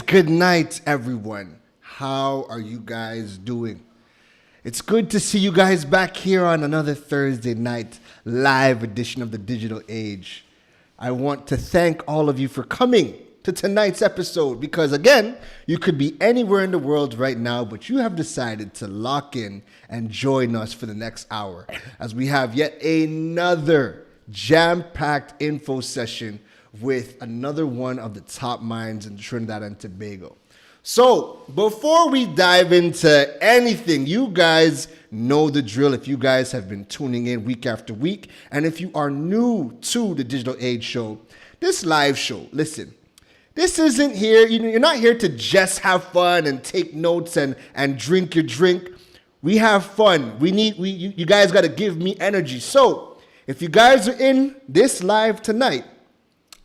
Good night, everyone. How are you guys doing? It's good to see you guys back here on another Thursday night live edition of the Digital Age. I want to thank all of you for coming to tonight's episode because, again, you could be anywhere in the world right now, but you have decided to lock in and join us for the next hour as we have yet another jam-packed info session with another one of the top minds in Trinidad and Tobago. So, before we dive into anything, you guys know the drill if you guys have been tuning in week after week. And if you are new to the Digital Age Show, this live show, listen, this isn't here, you're not here to just have fun and take notes and drink your drink. We have fun. You guys got to give me energy. So, if you guys are in this live tonight,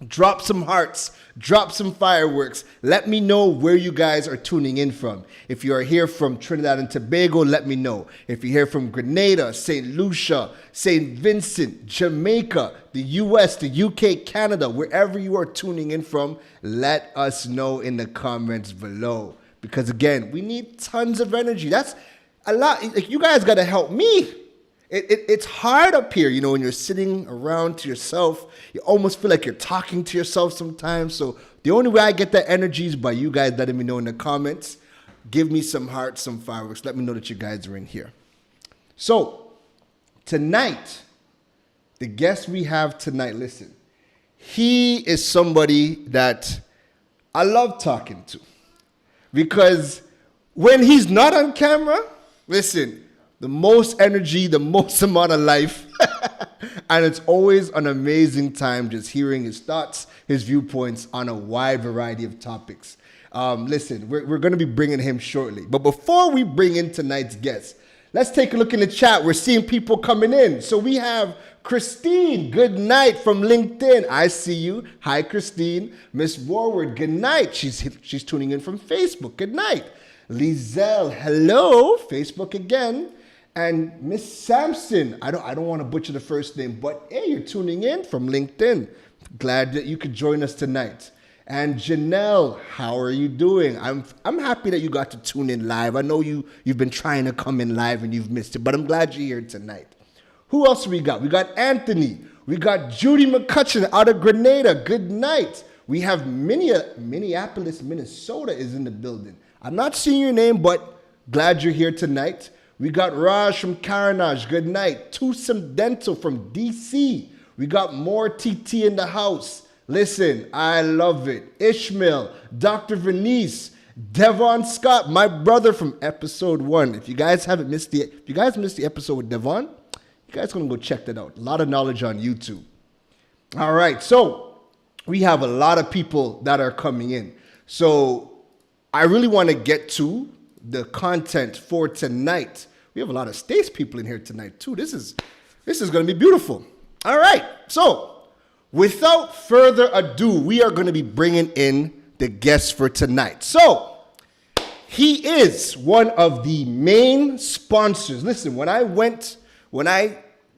drop some hearts, drop some fireworks. Let me know where you guys are tuning in from. If you are here from Trinidad and Tobago, let me know. If you're here from Grenada, St. Lucia, St. Vincent, Jamaica, the US, the UK, Canada, wherever you are tuning in from, let us know in the comments below. Because again, we need tons of energy. That's a lot. Like, you guys got to help me. It's hard up here, when you're sitting around to yourself. You almost feel like you're talking to yourself sometimes. So the only way I get that energy is by you guys letting me know in the comments. Give me some hearts, some fireworks. Let me know that you guys are in here. So tonight, the guest we have tonight, listen, he is somebody that I love talking to. Because when he's not on camera, listen, the most energy, the most amount of life. And it's always an amazing time just hearing his thoughts, his viewpoints on a wide variety of topics. Listen, we're going to be bringing him shortly. But before we bring in tonight's guest, let's take a look in the chat. We're seeing people coming in. So we have Christine, good night from LinkedIn. I see you. Hi, Christine. Miss Warward, good night. She's tuning in from Facebook. Good night. Lizelle, hello. Facebook again. And Miss Sampson, I don't want to butcher the first name, but hey, you're tuning in from LinkedIn. Glad that you could join us tonight. And Janelle, how are you doing? I'm happy that you got to tune in live. I know you've been trying to come in live and you've missed it, but I'm glad you're here tonight. Who else we got? We got Anthony. We got Judy McCutcheon out of Grenada. Good night. We have Minneapolis, Minnesota is in the building. I'm not seeing your name, but glad you're here tonight. We got Raj from Karanaj. Good night. Tusum Dental from DC. We got more TT in the house. Listen, I love it. Ishmael, Dr. Venice, Devon Scott, my brother from episode 1. If you guys missed the episode with Devon, you guys gonna go check that out. A lot of knowledge on YouTube. All right, so we have a lot of people that are coming in. So I really want to get to the content for tonight. We have a lot of States people in here tonight too. This is going to be beautiful. All right. So without further ado, we are going to be bringing in the guest for tonight. So he is one of the main sponsors. Listen, when I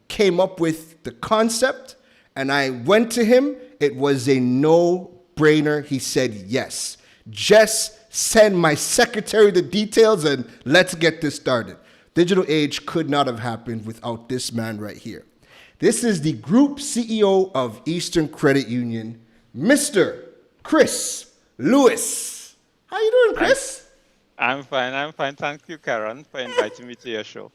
came up with the concept and I went to him, it was a no-brainer. He said yes. Just send my secretary the details and let's get this started. Digital Age could not have happened without this man right here. This is the Group CEO of Eastern Credit Union, Mr. Chris Lewis. How you doing, Chris? I'm fine. Thank you, Karen, for inviting me to your show.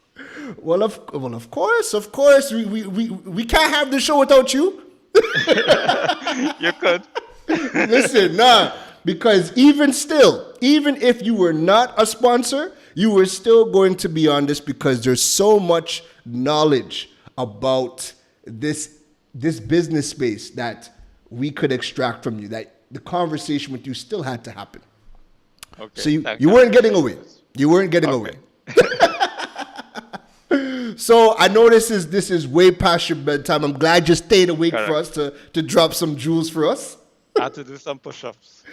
Well, of course. We can't have the show without you. You could. Listen, nah, because even still, even if you were not a sponsor, you were still going to be on this because there's so much knowledge about this business space that we could extract from you, that the conversation with you still had to happen. Okay. So you, Thank you you. weren't getting away. You weren't getting Okay. away. So I know this is way past your bedtime. I'm glad you stayed awake for us Correct. to drop some jewels for us. I had to do some push-ups.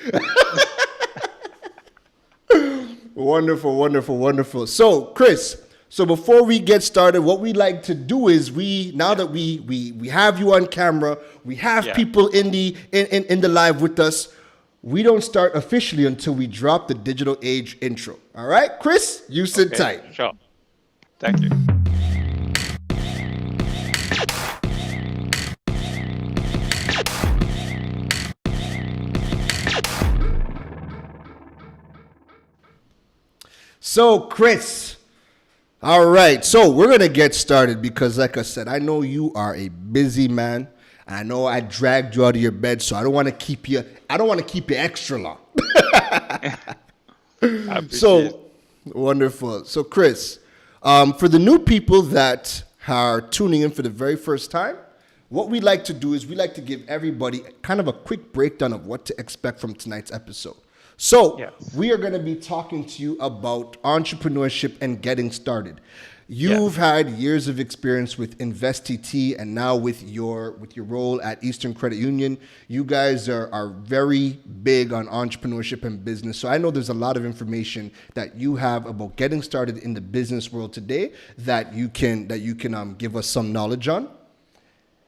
Wonderful, wonderful, wonderful. So, Chris, so before we get started, what we like to do is now that we have you on camera, we have Yeah. people in the live with us. We don't start officially until we drop the digital age intro. All right, Chris, you sit Okay. tight. Sure. Thank you. So, Chris, all right. So we're gonna get started because, like I said, I know you are a busy man. I know I dragged you out of your bed, so I don't want to keep you. I don't want to keep you extra long. I appreciate So wonderful. So, Chris, for the new people that are tuning in for the very first time, what we like to do is we like to give everybody kind of a quick breakdown of what to expect from tonight's episode. So, Yes. we are going to be talking to you about entrepreneurship and getting started. You've Yes. had years of experience with Investt and now with your role at Eastern Credit Union. You guys are very big on entrepreneurship and business. So I know there's a lot of information that you have about getting started in the business world today that you can give us some knowledge on.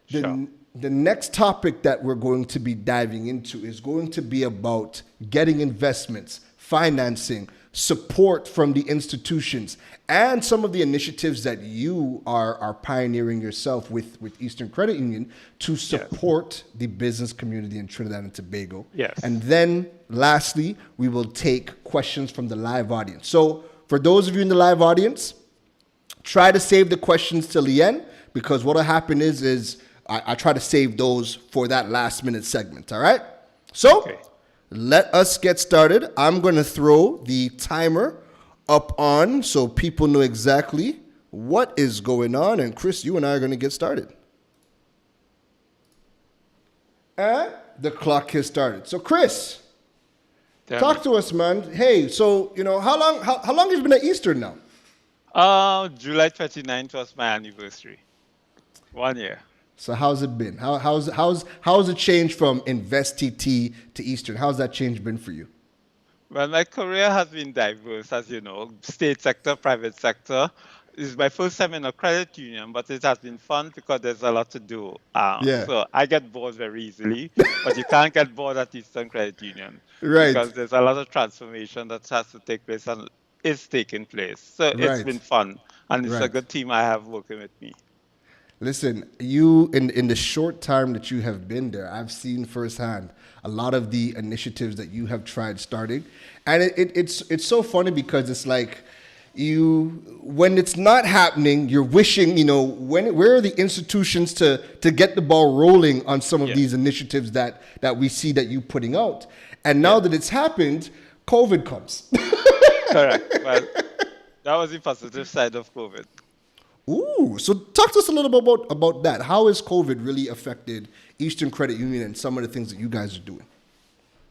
Sure. The next topic that we're going to be diving into is going to be about getting investments, financing, support from the institutions, and some of the initiatives that you are pioneering yourself with Eastern Credit Union to support the business community in Trinidad and Tobago. Yes. And then lastly, we will take questions from the live audience. So for those of you in the live audience, try to save the questions till the end because what will happen is I try to save those for that last minute segment. All right. So Okay. let us get started. I'm going to throw the timer up on so people know exactly what is going on. And Chris, you and I are going to get started. And the clock has started. So Chris, Tell talk me. to us, man. Hey, so how long have you been at Eastern now? July 29th was my anniversary. 1 year. So how's it been? How's it changed from Investt to Eastern? How's that change been for you? Well, my career has been diverse, as you know, state sector, private sector. This is my first time in a credit union, but it has been fun because there's a lot to do. Yeah. So I get bored very easily, but you can't get bored at Eastern Credit Union Right. because there's a lot of transformation that has to take place and is taking place. So it's Right. been fun, and it's a Right. good team I have working with me. Listen, you in the short time that you have been there, I've seen firsthand a lot of the initiatives that you have tried starting, and it's so funny because it's like when it's not happening, you're wishing where are the institutions to get the ball rolling on some of Yeah. these initiatives that we see that you putting out, and now that it's happened, COVID comes. Correct. Well, that was the positive side of COVID. Ooh, so talk to us a little bit about that. How has COVID really affected Eastern Credit Union and some of the things that you guys are doing?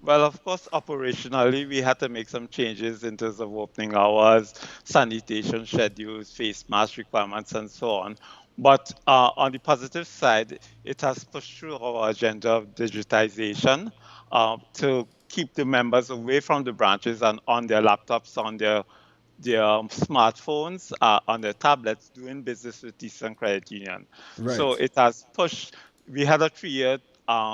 Well, of course, operationally, we had to make some changes in terms of opening hours, sanitation schedules, face mask requirements, and so on. But on the positive side, it has pushed through our agenda of digitization to keep the members away from the branches and on their laptops, on their smartphones, on their tablets, doing business with Eastern Credit Union. So Right, it has pushed. We had a 3-year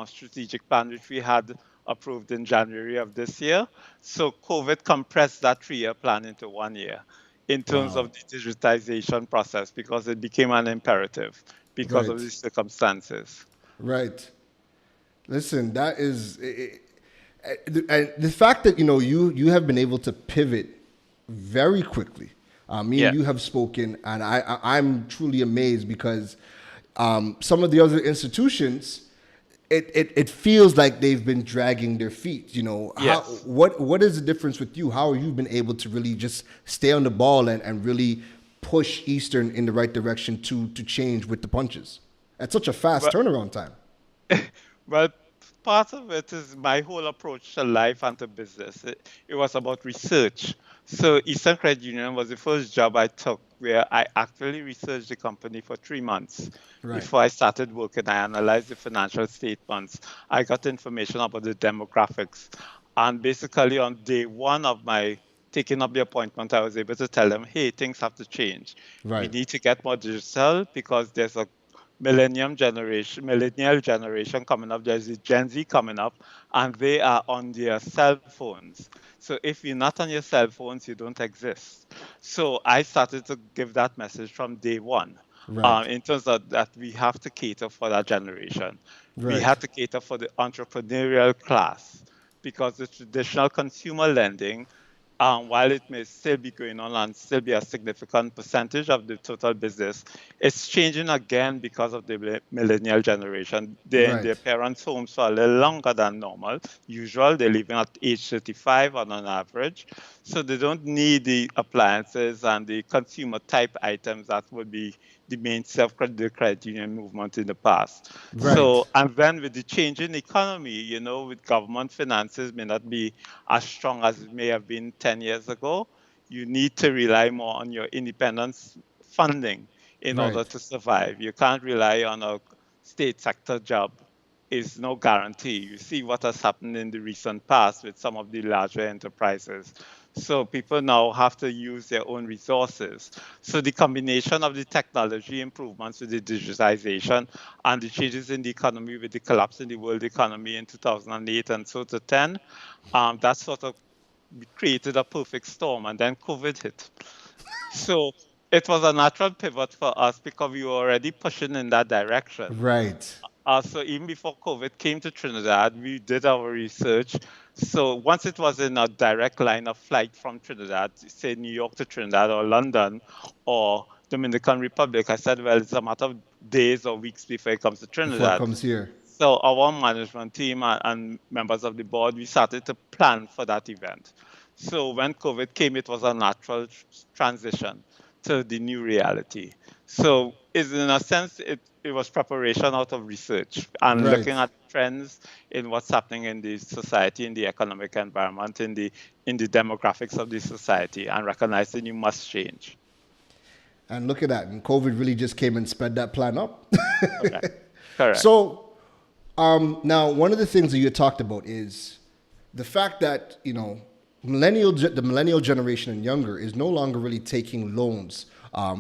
strategic plan which we had approved in January of this year. So COVID compressed that 3-year plan into 1 year in terms wow, of the digitization process because it became an imperative because of right, the circumstances. right. Listen, that is, the fact that you have been able to pivot very quickly. Me Yeah. and you have spoken, and I'm truly amazed because some of the other institutions, it feels like they've been dragging their feet. How Yes. what is the difference with you? How have you been able to really just stay on the ball and really push Eastern in the right direction to change with the punches at such a fast Well, turnaround time? well, part of it is my whole approach to life and to business. It was about research. So Eastern Credit Union was the first job I took where I actually researched the company for 3 months. Right. Before I started working, I analyzed the financial statements. I got information about the demographics. And basically on day one of my taking up the appointment, I was able to tell them, hey, things have to change. We Right. need to get more digital because there's a millennial generation coming up. There's the Gen Z coming up, and they are on their cell phones. So if you're not on your cell phones, you don't exist. So I started to give that message from day one. Right. In terms of that, we have to cater for that generation. We Right. had to cater for the entrepreneurial class because the traditional consumer lending, while it may still be going on and still be a significant percentage of the total business, it's changing again because of the millennial generation. They're in their Right. parents' homes for a little longer than normal. Usual, they're living at age 35 on an average. So they don't need the appliances and the consumer type items that would be the main self-credit credit union movement in the past. Right. So, and then with the change in economy, with government finances may not be as strong as it may have been 10 years ago, you need to rely more on your independence funding in order Right. to survive. You can't rely on a state sector job. Is no guarantee. You see what has happened in the recent past with some of the larger enterprises. So people now have to use their own resources. So the combination of the technology improvements with the digitization and the changes in the economy with the collapse in the world economy in 2008 and so to 10, that sort of created a perfect storm, and then COVID hit. So it was a natural pivot for us because we were already pushing in that direction. Right. So even before COVID came to Trinidad, we did our research. So once it was in a direct line of flight from Trinidad, say New York to Trinidad or London or Dominican Republic, I said, well, it's a matter of days or weeks before it comes to Before it Trinidad. comes here. So our management team and members of the board, we started to plan for that event. So when COVID came, it was a natural transition to the new reality. So is in a sense, it was preparation out of research and looking Right. at trends in what's happening in the society, in the economic environment, in the demographics of the society, and recognizing you must change. And look at that. And COVID really just came and sped that plan up. Correct. Correct. So now, one of the things that you talked about is the fact that the millennial generation and younger is no longer really taking loans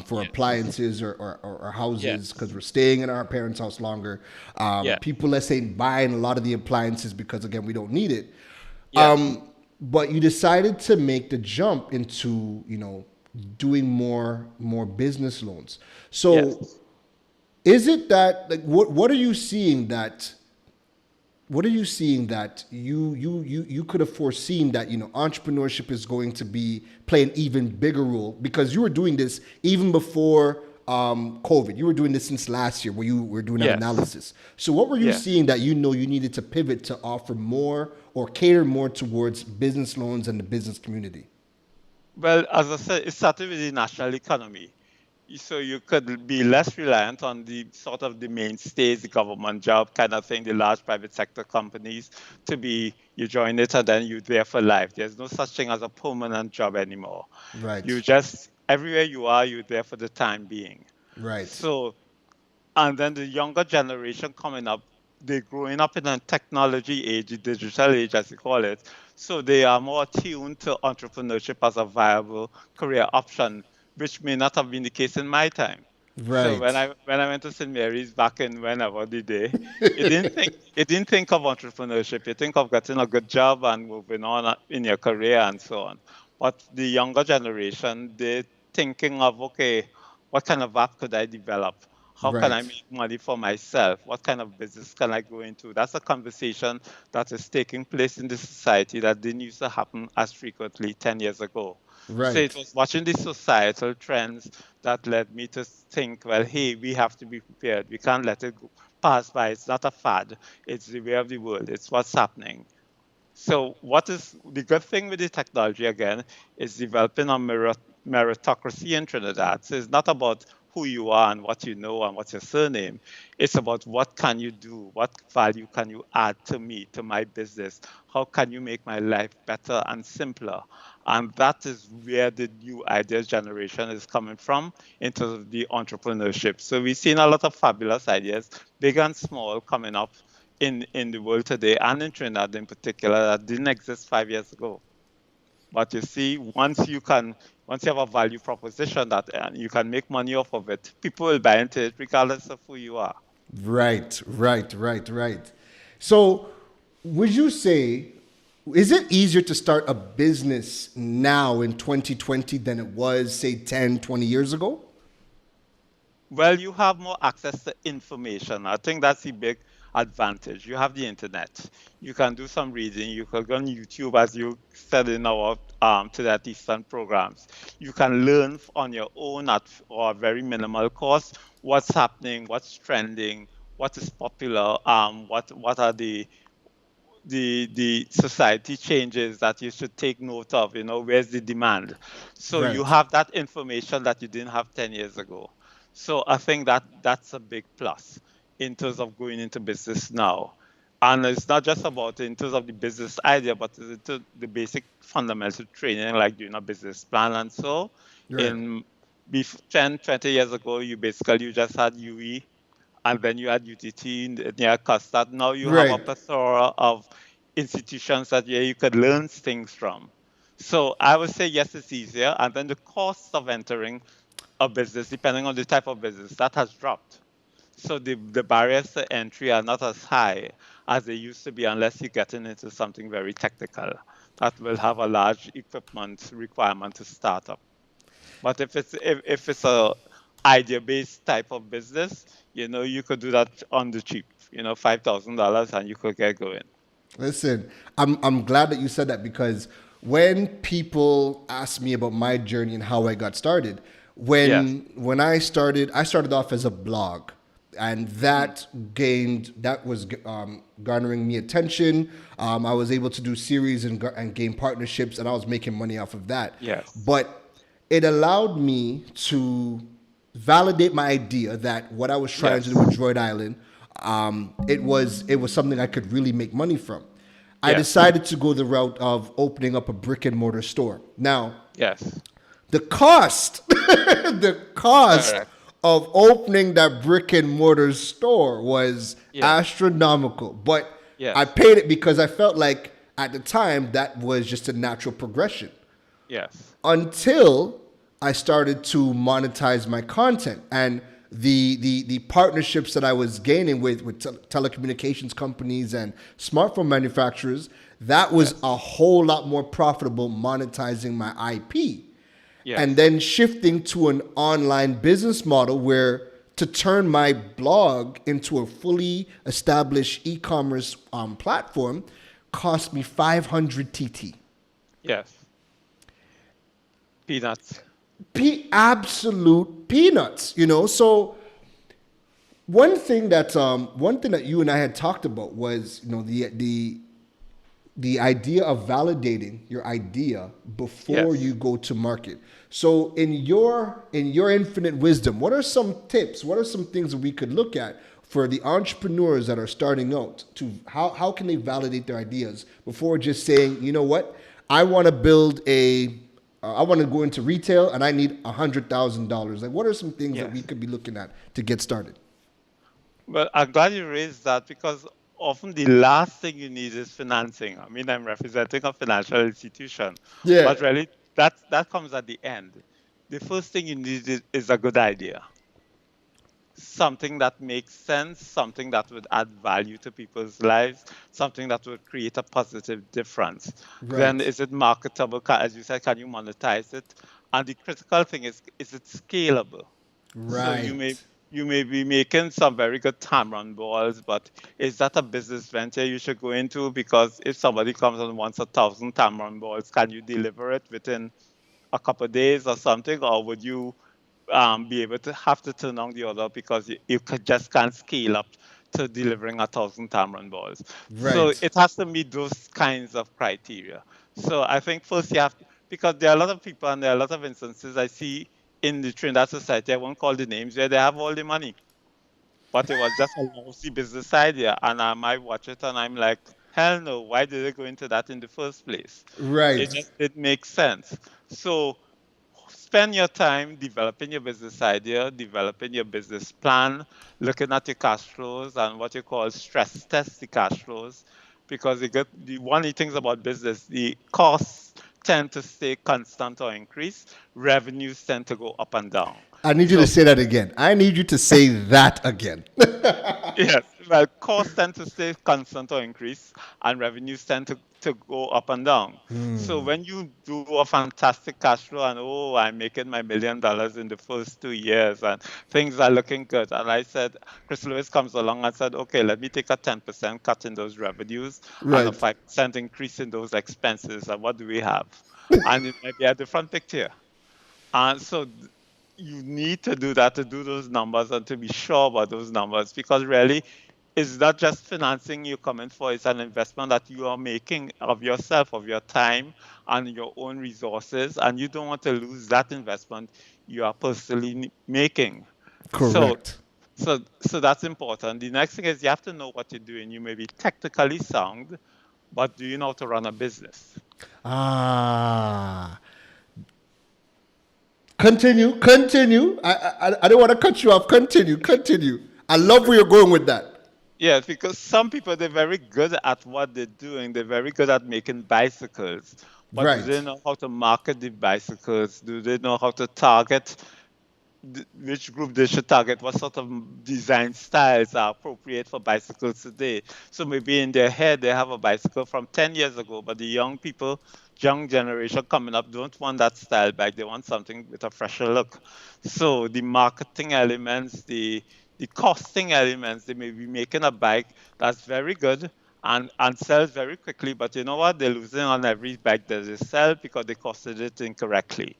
for Yes. appliances or houses because Yes. we're staying in our parents' house longer. Yeah. People, let's say, buying a lot of the appliances because again we don't need it. Yes. But you decided to make the jump into doing more business loans. So Yes. is it that like what are you seeing that you could have foreseen that entrepreneurship is going to be play an even bigger role because you were doing this even before COVID. You were doing this since last year where you were doing that Yes. analysis. So what were you Yeah. seeing that you needed to pivot to offer more or cater more towards business loans and the business community? Well, as I said, it started with the national economy. So you could be less reliant on the sort of the mainstays, the government job kind of thing, the large private sector companies, to be you join it and then you're there for life. There's no such thing as a permanent job anymore. You Right. just everywhere you are, you're there for the time being. Right. So and then the younger generation coming up, they're growing up in a technology age, a digital age, as you call it. So they are more attuned to entrepreneurship as a viable career option, which may not have been the case in my time. So when Right. I went to St. Mary's back in whenever the day, it didn't think of entrepreneurship. You think of getting a good job and moving on in your career and so on. But the younger generation, they're thinking of, okay, what kind of app could I develop? How can I Right. make money for myself? What kind of business can I go into? That's a conversation that is taking place in the society that didn't used to happen as frequently 10 years ago. So it Right. was watching these societal trends that led me to think, well, hey, we have to be prepared. We can't let it pass by. It's not a fad. It's the way of the world. It's what's happening. So, what is the good thing with the technology again is developing a meritocracy in Trinidad. So, it's not about who you are and what you know and what's your surname. It's about what can you do, what value can you add to me, to my business. How can you make my life better and simpler? And that is where the new ideas generation is coming from in terms of the entrepreneurship. So, we've seen a lot of fabulous ideas, big and small, coming up in the world today, and in Trinidad in particular, that didn't exist 5 years ago. But you see, once you have a value proposition that you can make money off of it, people will buy into it regardless of who you are. Right. So, would you say, is it easier to start a business now in 2020 than it was, say, 10, 20 years ago? Well, you have more access to information. I think that's the big advantage. You have the internet. You can do some reading. You can go on YouTube, as you said in our to that Eastern programs. You can learn on your own at or a very minimal cost what's happening, what's trending, what is popular, what are the society changes that you should take note of. Where's the demand? So you Right. have that information that you didn't have 10 years ago. So I think that that's a big plus in terms of going into business now. And it's not just about in terms of the business idea, but into the basic fundamental training, like doing a business plan. And so Right. in 10, 20 years ago, you just had UE, and then you had UTT near Custard. Now you have a Right. plethora of institutions that you could learn things from. So I would say yes, it's easier. And then the cost of entering a business, depending on the type of business, that has dropped. So the barriers to entry are not as high as they used to be unless you're getting into something very technical that will have a large equipment requirement to start up. But if it's a idea based type of business, you could do that on the cheap, $5,000 and you could get going. Listen, I'm glad that you said that because when people ask me about my journey and how I got started, Yes. when I started off as a blog, and Mm. that was garnering me attention. I was able to do series and gain partnerships, and I was making money off of that. Yes. But it allowed me to validate my idea that what I was trying to do with Yes. Droid Island, it was something I could really make money from. I Yes. decided to go the route of opening up a brick and mortar store. Now, Yes. the cost, the cost Correct. of opening that brick and mortar store was Yes. astronomical. But I Yes. paid it because I felt like at the time that was just a natural progression Yes. until I started to monetize my content and the partnerships that I was gaining with telecommunications companies and smartphone manufacturers. That was Yes. a whole lot more profitable monetizing my IP, and Yes. then shifting to an online business model where to turn my blog into a fully established e-commerce platform cost me 500 TT. Yes. Peanuts. Absolute peanuts, So one thing that you and I had talked about was the idea of validating your idea before Yes. you go to market. So in your infinite wisdom, what are some tips? What are some things that we could look at for the entrepreneurs that are starting out to how can they validate their ideas before just saying, you know what, I want to build I want to go into retail and I need $100,000. Like, what are some things that we Yes. could be looking at to get started? Well, I'm glad you raised that because often the last thing you need is financing. I mean, I'm representing a financial institution, Yeah. but really that comes at the end. The first thing you need is a good idea, something that makes sense, something that would add value to people's lives, something that would create a positive difference. Then Right. is it marketable? As you said, can you monetize it? And the critical thing is it scalable? So Right. you may be making some very good tamron balls, but is that a business venture you should go into? Because if somebody comes and wants 1,000 tamron balls, can you deliver it within a couple of days or something, or would you be able to have to turn on the order because you just can't scale up to delivering 1,000 tamarind balls. So Right. it has to meet those kinds of criteria. So I think first you have to, because there are a lot of people and there are a lot of instances I see in the Trinidad society, I won't call the names, where they have all the money, but it was just a lousy business idea. And I might watch it and I'm like, hell no, why did they go into that in the first place? It Right. just didn't make sense. So spend your time developing your business idea, developing your business plan, looking at your cash flows and what you call stress test the cash flows. Because one of the things about business, the costs tend to stay constant or increase, revenues tend to go up and down. I need you to So say that again. I need you to say that again. yes, well, costs tend to stay constant or increase, and revenues tend to go up and down. So when you do a fantastic cash flow and oh, I'm making my $1 million in the first 2 years and things are looking good, and I said, Chris Lewis comes along and said, okay, let me take a 10% cut in those revenues and a Right. 5% increase in those expenses, and what do we have? And it might be a different picture. And so you need to do that to do those numbers and to be sure about those numbers because really it's not just financing you're coming for, it's an investment that you are making of yourself, of your time and your own resources, and you don't want to lose that investment you are personally making. So Correct. so that's important. The next thing is you have to know what you're doing. You may be technically sound, but do you know how to run a business? Ah. Continue. Continue. I don't want to cut you off. Continue. Continue. I love where you're going with that. Yes, because some people they're very good at what they're doing. They're very good at making bicycles, but do they Right. know how to market the bicycles? Do they know how to target which group they should target? What sort of design styles are appropriate for bicycles today? So maybe in their head they have a bicycle from 10 years ago, but the young people, young generation coming up don't want that style bike. They want something with a fresher look. So the marketing elements, the costing elements, they may be making a bike that's very good and sells very quickly, but you know what? They're losing on every bike that they sell because they costed it incorrectly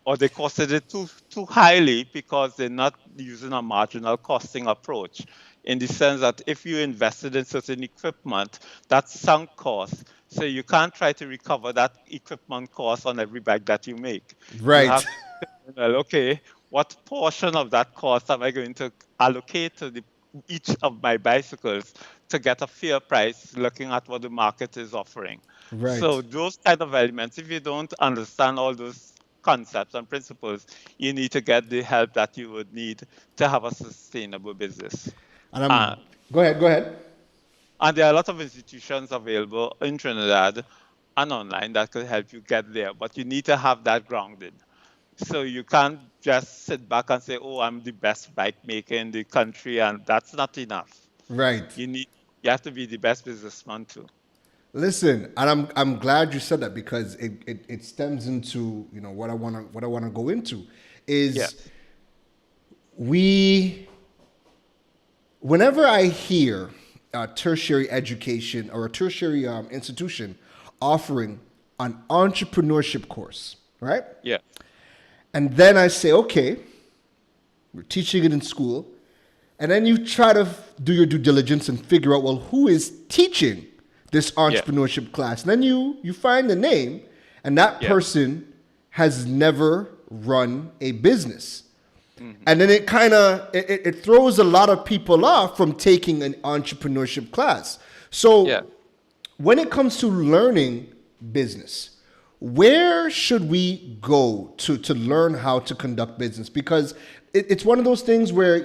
or they costed it too highly because they're not using a marginal costing approach in the sense that if you invested in certain equipment, that's sunk cost. So you can't try to recover that equipment cost on every bag that you make. You Right. have to say, well, okay, what portion of that cost am I going to allocate to each of my bicycles to get a fair price looking at what the market is offering? Right. So those kind of elements, if you don't understand all those concepts and principles, you need to get the help that you would need to have a sustainable business. And Uh, I'm. Go ahead. Go ahead. and there are a lot of institutions available in Trinidad and online that could help you get there, but you need to have that grounded. So you can't just sit back and say, oh, I'm the best bike maker in the country, and that's not enough. Right. You need you have to be the best businessman too. Listen, and I'm glad you said that because it stems into what I wanna go into Yeah, is we whenever I hear a tertiary education or a tertiary institution offering an entrepreneurship course, right? yeah, And then I say, okay, we're teaching it in school. And then you try to do your due diligence and figure out, well, who is teaching this yeah, entrepreneurship class? And then you find the name, and that yeah. person has never run a business. Hmm. And then it kind of it throws a lot of people off from taking an entrepreneurship class. Yeah. So when it comes to learning business, where should we go to learn how to conduct business? Because it's one of those things where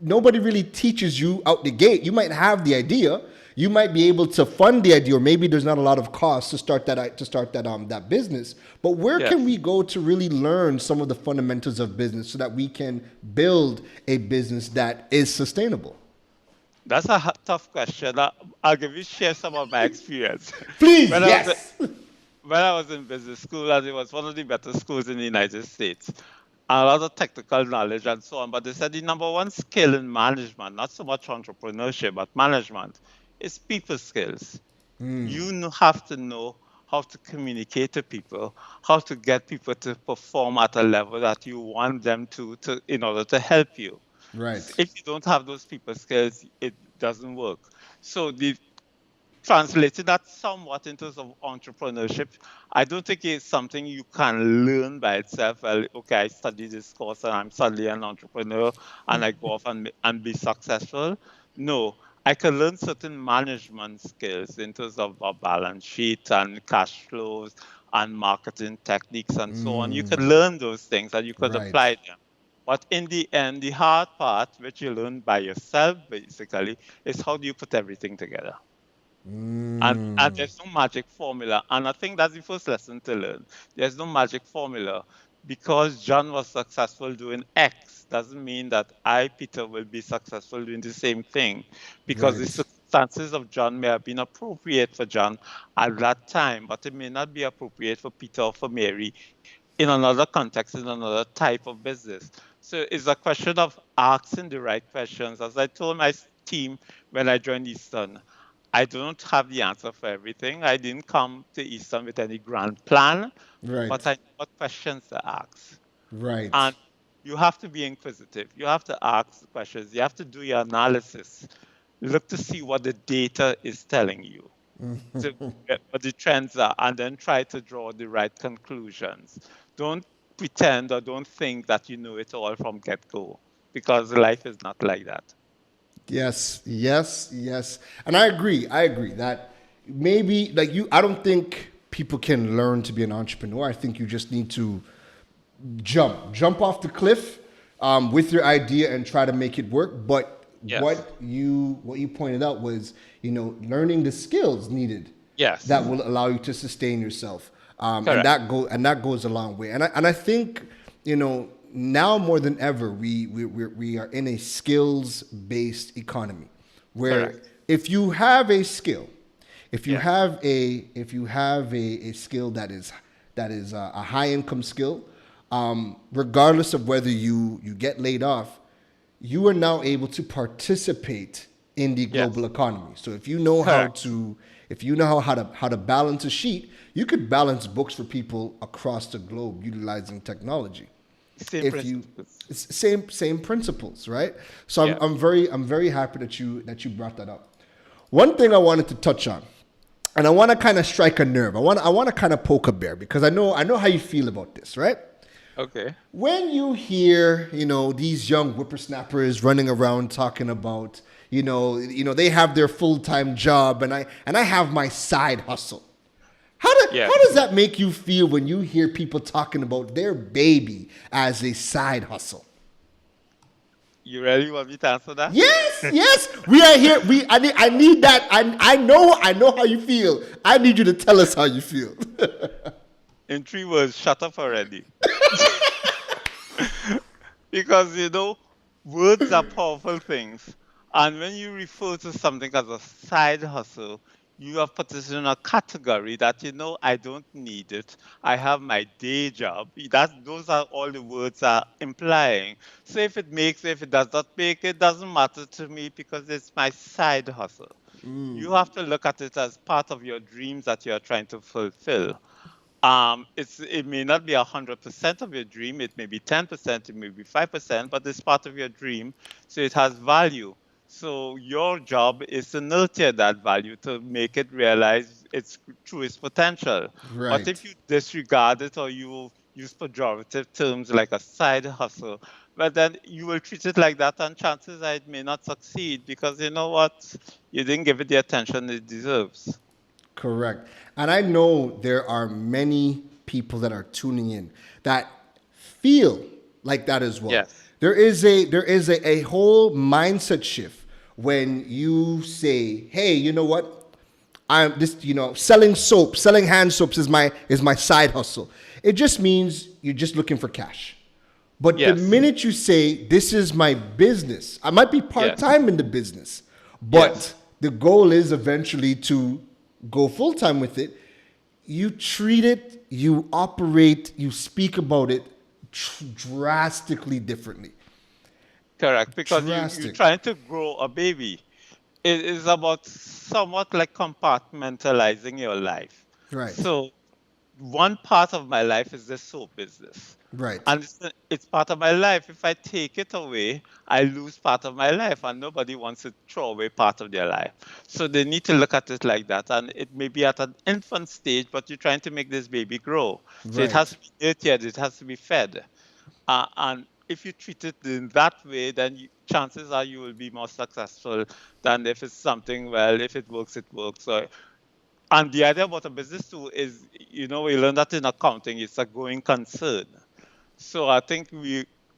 nobody really teaches you out the gate. You might have the idea, you might be able to fund the idea, or maybe there's not a lot of cost to start that business. But where Yes. can we go to really learn some of the fundamentals of business so that we can build a business that is sustainable? That's a tough question. I'll give you share some of my experience. Please, when I was yes. when I was in business school, and it was one of the better schools in the United States, a lot of technical knowledge and so on. But they said the number one skill in management, not so much entrepreneurship, but management, is people skills. Have to know how to communicate to people, how to get people to perform at a level that you want them to in order to help you. Right. If you don't have those people skills, it doesn't work. So the translating that somewhat in terms of entrepreneurship, I don't think it's something you can learn by itself. Well, okay, I study this course and I'm suddenly an entrepreneur and I go off and be successful. No, I can learn certain management skills in terms of a balance sheet and cash flows and marketing techniques and so on. You can learn those things and you could Right. apply them. But in the end, the hard part, which you learn by yourself basically, is how do you put everything together? And there's no magic formula. And I think that's the first lesson to learn. There's no magic formula. Because John was successful doing X doesn't mean that I, Peter, will be successful doing the same thing. Because the Right. circumstances of John may have been appropriate for John at that time, but it may not be appropriate for Peter or for Mary in another context, in another type of business. So it's a question of asking the right questions. As I told my team when I joined Eastern, I don't have the answer for everything. I didn't come to Eastern with any grand plan, but Right. I know what questions to ask. Right. And you have to be inquisitive. You have to ask questions. You have to do your analysis. Look to see what the data is telling you, to get what the trends are, and then try to draw the right conclusions. Don't pretend or don't think that you know it all from get-go, because life is not like that. Yes, yes, yes. And I agree. I agree that maybe like you I don't think people can learn to be an entrepreneur. I think you just need to jump off the cliff with your idea and try to make it work. But Yes. what you pointed out was, learning the skills needed Yes. that will allow you to sustain yourself, and Correct. that goes a long way. And I think, now more than ever we are in a skills based economy where Correct. if you have a skill, Yeah. if you have a skill that is a high income skill, regardless of whether you get laid off, you are now able to participate in the global Yes. economy. So Correct. if you know how to balance a sheet, you could balance books for people across the globe utilizing technology. Same If you principles. it's same principles, right? So Yeah. I'm very happy that you brought that up. One thing I wanted to touch on, and I want to kind of strike a nerve. I want to kind of poke a bear because I know how you feel about this, right? Okay. When you hear, these young whippersnappers running around talking about, they have their full-time job and I have my side hustle. How Yes. does that make you feel when you hear people talking about their baby as a side hustle? You really want me to answer that? Yes, yes, we are here. I need that. I know how you feel. I need you to tell us how you feel. In 3 words, shut up already. Because words are powerful things. And when you refer to something as a side hustle, you have put it in a category that I don't need it. I have my day job. Those are all the words are implying. So if it does not make it, doesn't matter to me because it's my side hustle. You have to look at it as part of your dreams that you are trying to fulfill. It may not be 100% of your dream. It may be 10%, it may be 5%, but it's part of your dream, so it has value. So your job is to nurture that value to make it realize its true its potential. But if Right. you disregard it or you use pejorative terms like a side hustle, well then you will treat it like that, and chances are it may not succeed because you know what, you didn't give it the attention it deserves. Correct. And I know there are many people that are tuning in that feel like that as well. Yes. There is a whole mindset shift when you say, "Hey, you know what? I'm this, selling soap, selling hand soaps is my side hustle." It just means you're just looking for cash. But the Yes. minute you say, "This is my business," I might be part Yes. time in the business, but Yes. the goal is eventually to go full time with it. You treat it, you operate, you speak about it drastically differently. Correct, because you're Drastic. trying to grow a baby. It is about somewhat like compartmentalizing your life. Right. So one part of my life is the soap business. Right. And it's part of my life. If I take it away, I lose part of my life, and nobody wants to throw away part of their life. So they need to look at it like that. And it may be at an infant stage, but you're trying to make this baby grow. So it has Right. to be nurtured, it has to be fed. And if you treat it in that way, then chances are you will be more successful than if it's something, well, if it works, it works. And the idea about a business too is, we learned that in accounting, it's a going concern. So I think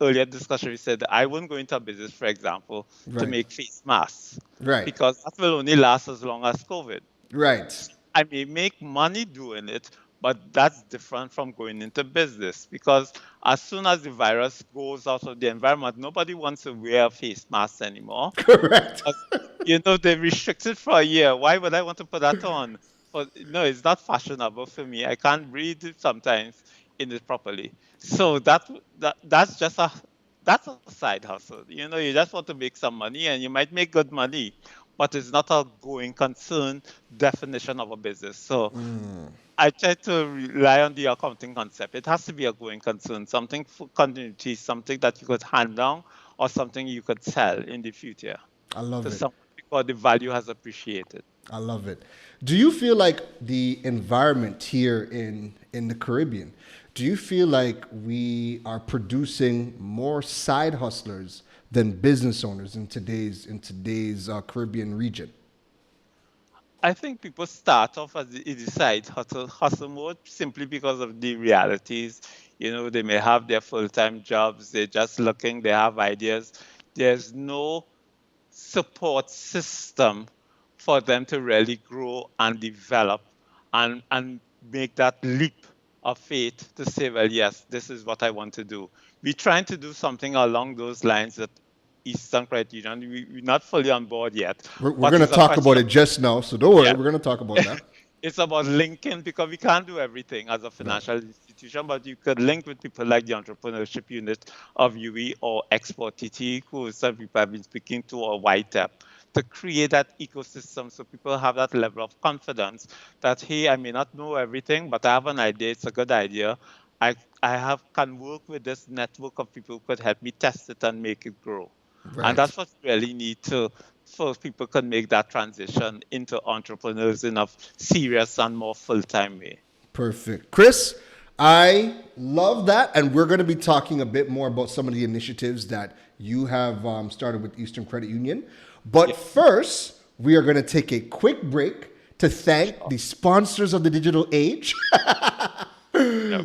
earlier discussion, we said that I wouldn't go into a business, for example, to Right. make face masks, Right. because that will only last as long as COVID. Right. I may make money doing it, but that's different from going into business, because as soon as the virus goes out of the environment, nobody wants to wear a face mask anymore. Correct. They restricted for a year. Why would I want to put that on? No, it's not fashionable for me. I can't breathe sometimes in it properly. So that's just that's a side hustle. You just want to make some money, and you might make good money, but it's not a going concern definition of a business. So I try to rely on the accounting concept. It has to be a going concern, something for continuity, something that you could hand down, or something you could sell in the future I love to it. someone because the value has appreciated. I love it. Do you feel like the environment here in the Caribbean, do you feel like we are producing more side hustlers than business owners in today's Caribbean region? I think people start off as in the side hustle mode simply because of the realities. They may have their full-time jobs, they're just looking, they have ideas. There's no support system for them to really grow and develop and make that leap of faith to say, well, yes, this is what I want to do. We're trying to do something along those lines at Eastern Credit Union. We're not fully on board yet. We're But going to it's a talk about question it just now, so don't worry. yeah. We're going to talk about that. It's about linking, because we can't do everything as a Right. financial institution, but you could link with people like the entrepreneurship unit of UE or Export TT, who some people have been speaking to, or YTEP, to create that ecosystem so people have that level of confidence that, hey, I may not know everything, but I have an idea, it's a good idea. Can work with this network of people who could help me test it and make it grow. And Right. that's what we really need so people can make that transition into entrepreneurs in a serious and more full-time way. Perfect. Chris, I love that. And we're going to be talking a bit more about some of the initiatives that you have started with Eastern Credit Union. But first, we are going to take a quick break to thank the sponsors of the digital age.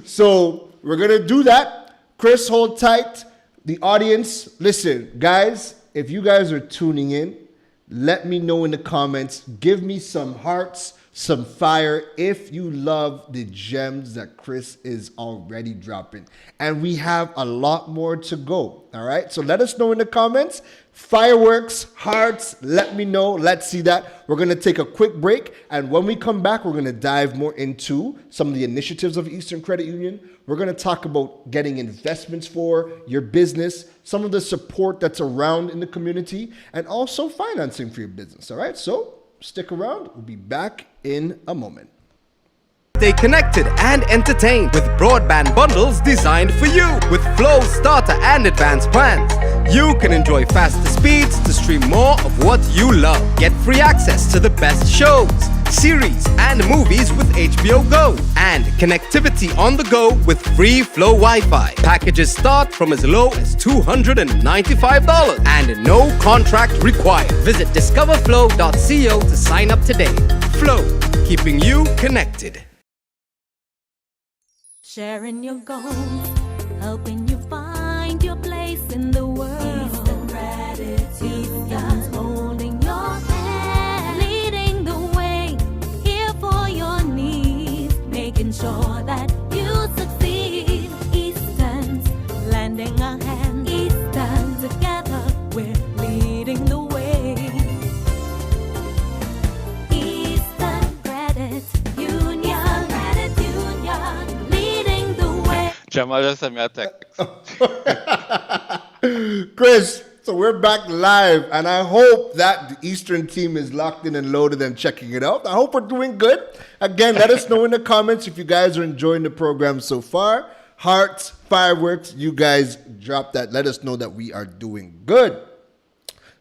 So we're going to do that. Chris, hold tight. The audience, listen, guys, if you guys are tuning in, let me know in the comments. Give me some hearts, some fire if you love the gems that Chris is already dropping. And we have a lot more to go. All right. So let us know in the comments. Fireworks, hearts, let me know. Let's see that. We're going to take a quick break. And when we come back, we're going to dive more into some of the initiatives of Eastern Credit Union. We're going to talk about getting investments for your business, some of the support that's around in the community, and also financing for your business. All right. So stick around. We'll be back in a moment. Stay connected and entertained with broadband bundles designed for you. With Flow starter and advanced plans, you can enjoy faster speeds to stream more of what you love. Get free access to the best shows, series, and movies with HBO Go. And connectivity on the go with free Flow Wi-Fi. Packages start from as low as $295 and no contract required. Visit discoverflow.co to sign up today. Flow, keeping you connected. Sharing your goals, helping you find your place in the world. Eastern Gratitude, holding your hand, leading the way, here for your needs, making sure that you succeed. Eastern's lending a hand, Eastern together, we're leading the way. Eastern Credit Union. Jamal just sent me a text. Chris, So we're back live, and I hope that the Eastern team is locked in and loaded and checking it out. I hope we're doing good. Again, let us know in the comments if you guys are enjoying the program so far. Hearts, fireworks, you guys drop that. Let us know that we are doing good.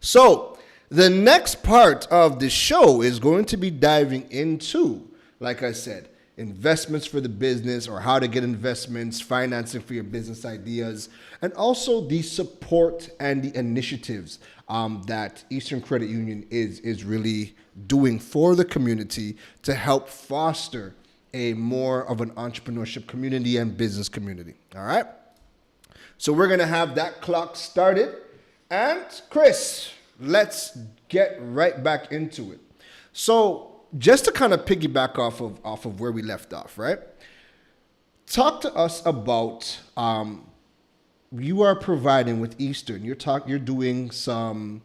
So the next part of the show is going to be diving into, like I said, investments for the business or how to get investments, financing for your business ideas, and also the support and the initiatives that Eastern Credit Union is really doing for the community to help foster a more of an entrepreneurship community and business community. All right. So we're going to have that clock started. And Chris, let's get right back into it. So just to kind of piggyback off of where we left off, right? Talk to us about you are providing with Eastern. You're doing some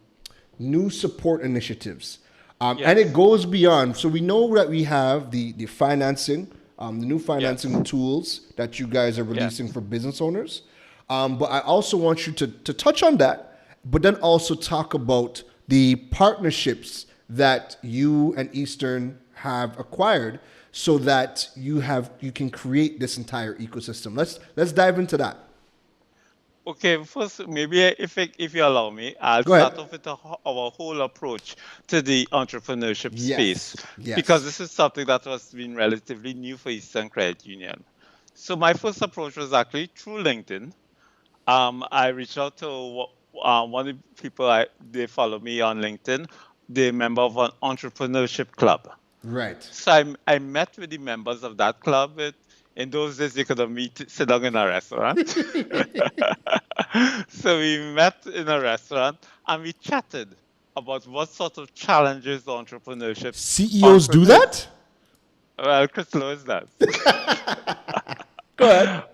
new support initiatives, and it goes beyond. So we know that we have the financing, the new financing tools that you guys are releasing for business owners. But I also want you to touch on that, but then also talk about the partnerships that you and Eastern have acquired so that you can create this entire ecosystem. Let's dive into that. Okay, first, maybe if you allow me, I'll Go ahead. start off with our whole approach to the entrepreneurship space, Yes. because this is something that was been relatively new for Eastern Credit Union. So my first approach was actually through LinkedIn. I reached out to one of the people they follow me on LinkedIn, the member of an entrepreneurship club. Right. So I met with the members of that club. In those days, you could have sit down in a restaurant. So we met in a restaurant and we chatted about what sort of challenges entrepreneurship. CEOs do that? Well, Chris Lewis does. Go ahead.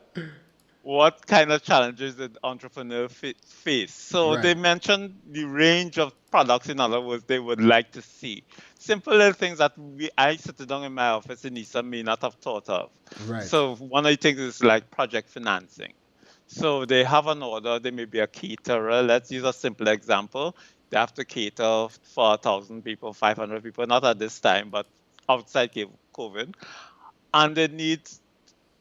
What kind of challenges did entrepreneurs face? So they mentioned the range of products, in other words, they would like to see. Simple little things that I sit down in my office in Eastern may not have thought of. Right. So one of the things is like project financing. So they have an order, they may be a caterer. Let's use a simple example. They have to cater for 1,000 people, 500 people, not at this time, but outside COVID. And they need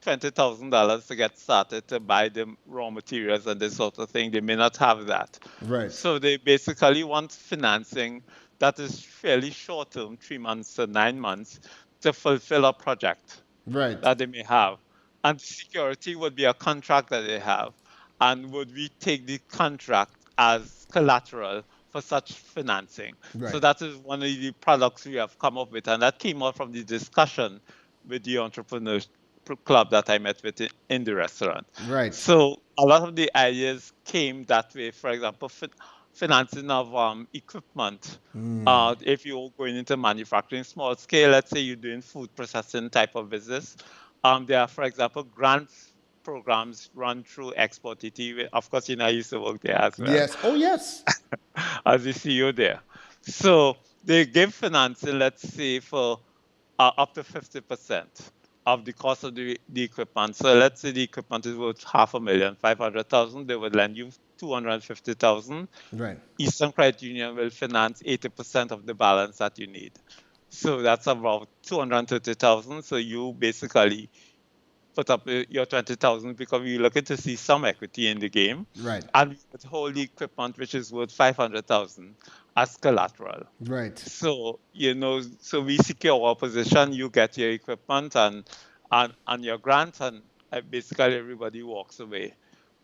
$20,000 to get started to buy the raw materials and this sort of thing. They may not have that. Right. So they basically want financing that is fairly short term, 3 months to 9 months, to fulfill a project that they may have. And security would be a contract that they have. And would we take the contract as collateral for such financing? Right. So that is one of the products we have come up with. And that came out from the discussion with the entrepreneurs club that I met with in the restaurant. Right. So a lot of the ideas came that way. For example, financing of equipment. If you're going into manufacturing small scale, let's say you're doing food processing type of business, there are, for example, grants programs run through Export TT. Of course, I used to work there as well. Yes. Oh, yes. As the CEO there. So they give financing, let's say, for up to 50% of the cost of the equipment. So let's say the equipment is worth $500,000, 500,000. They would lend you 250,000. Right. Eastern Credit Union will finance 80% of the balance that you need. So that's about 230,000. So you basically put up your 20,000 because you're looking to see some equity in the game. Right. And we would hold the equipment, which is worth 500,000, as collateral. Right. So, so we secure our position, you get your equipment and your grant, and basically everybody walks away.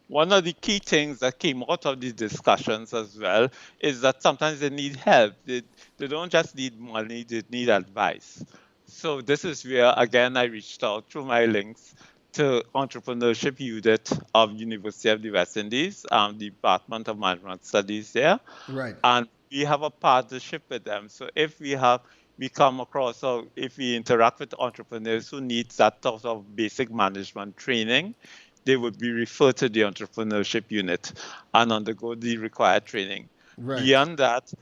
One of the key things that came out of these discussions as well is that sometimes they need help. They don't just need money, they need advice. So this is where, again, I reached out through my links to Entrepreneurship Unit of University of the West Indies, the Department of Management Studies there. Right. And we have a partnership with them. So if we come across, or if we interact with entrepreneurs who need that sort of basic management training, they would be referred to the Entrepreneurship Unit and undergo the required training. Right. Beyond that,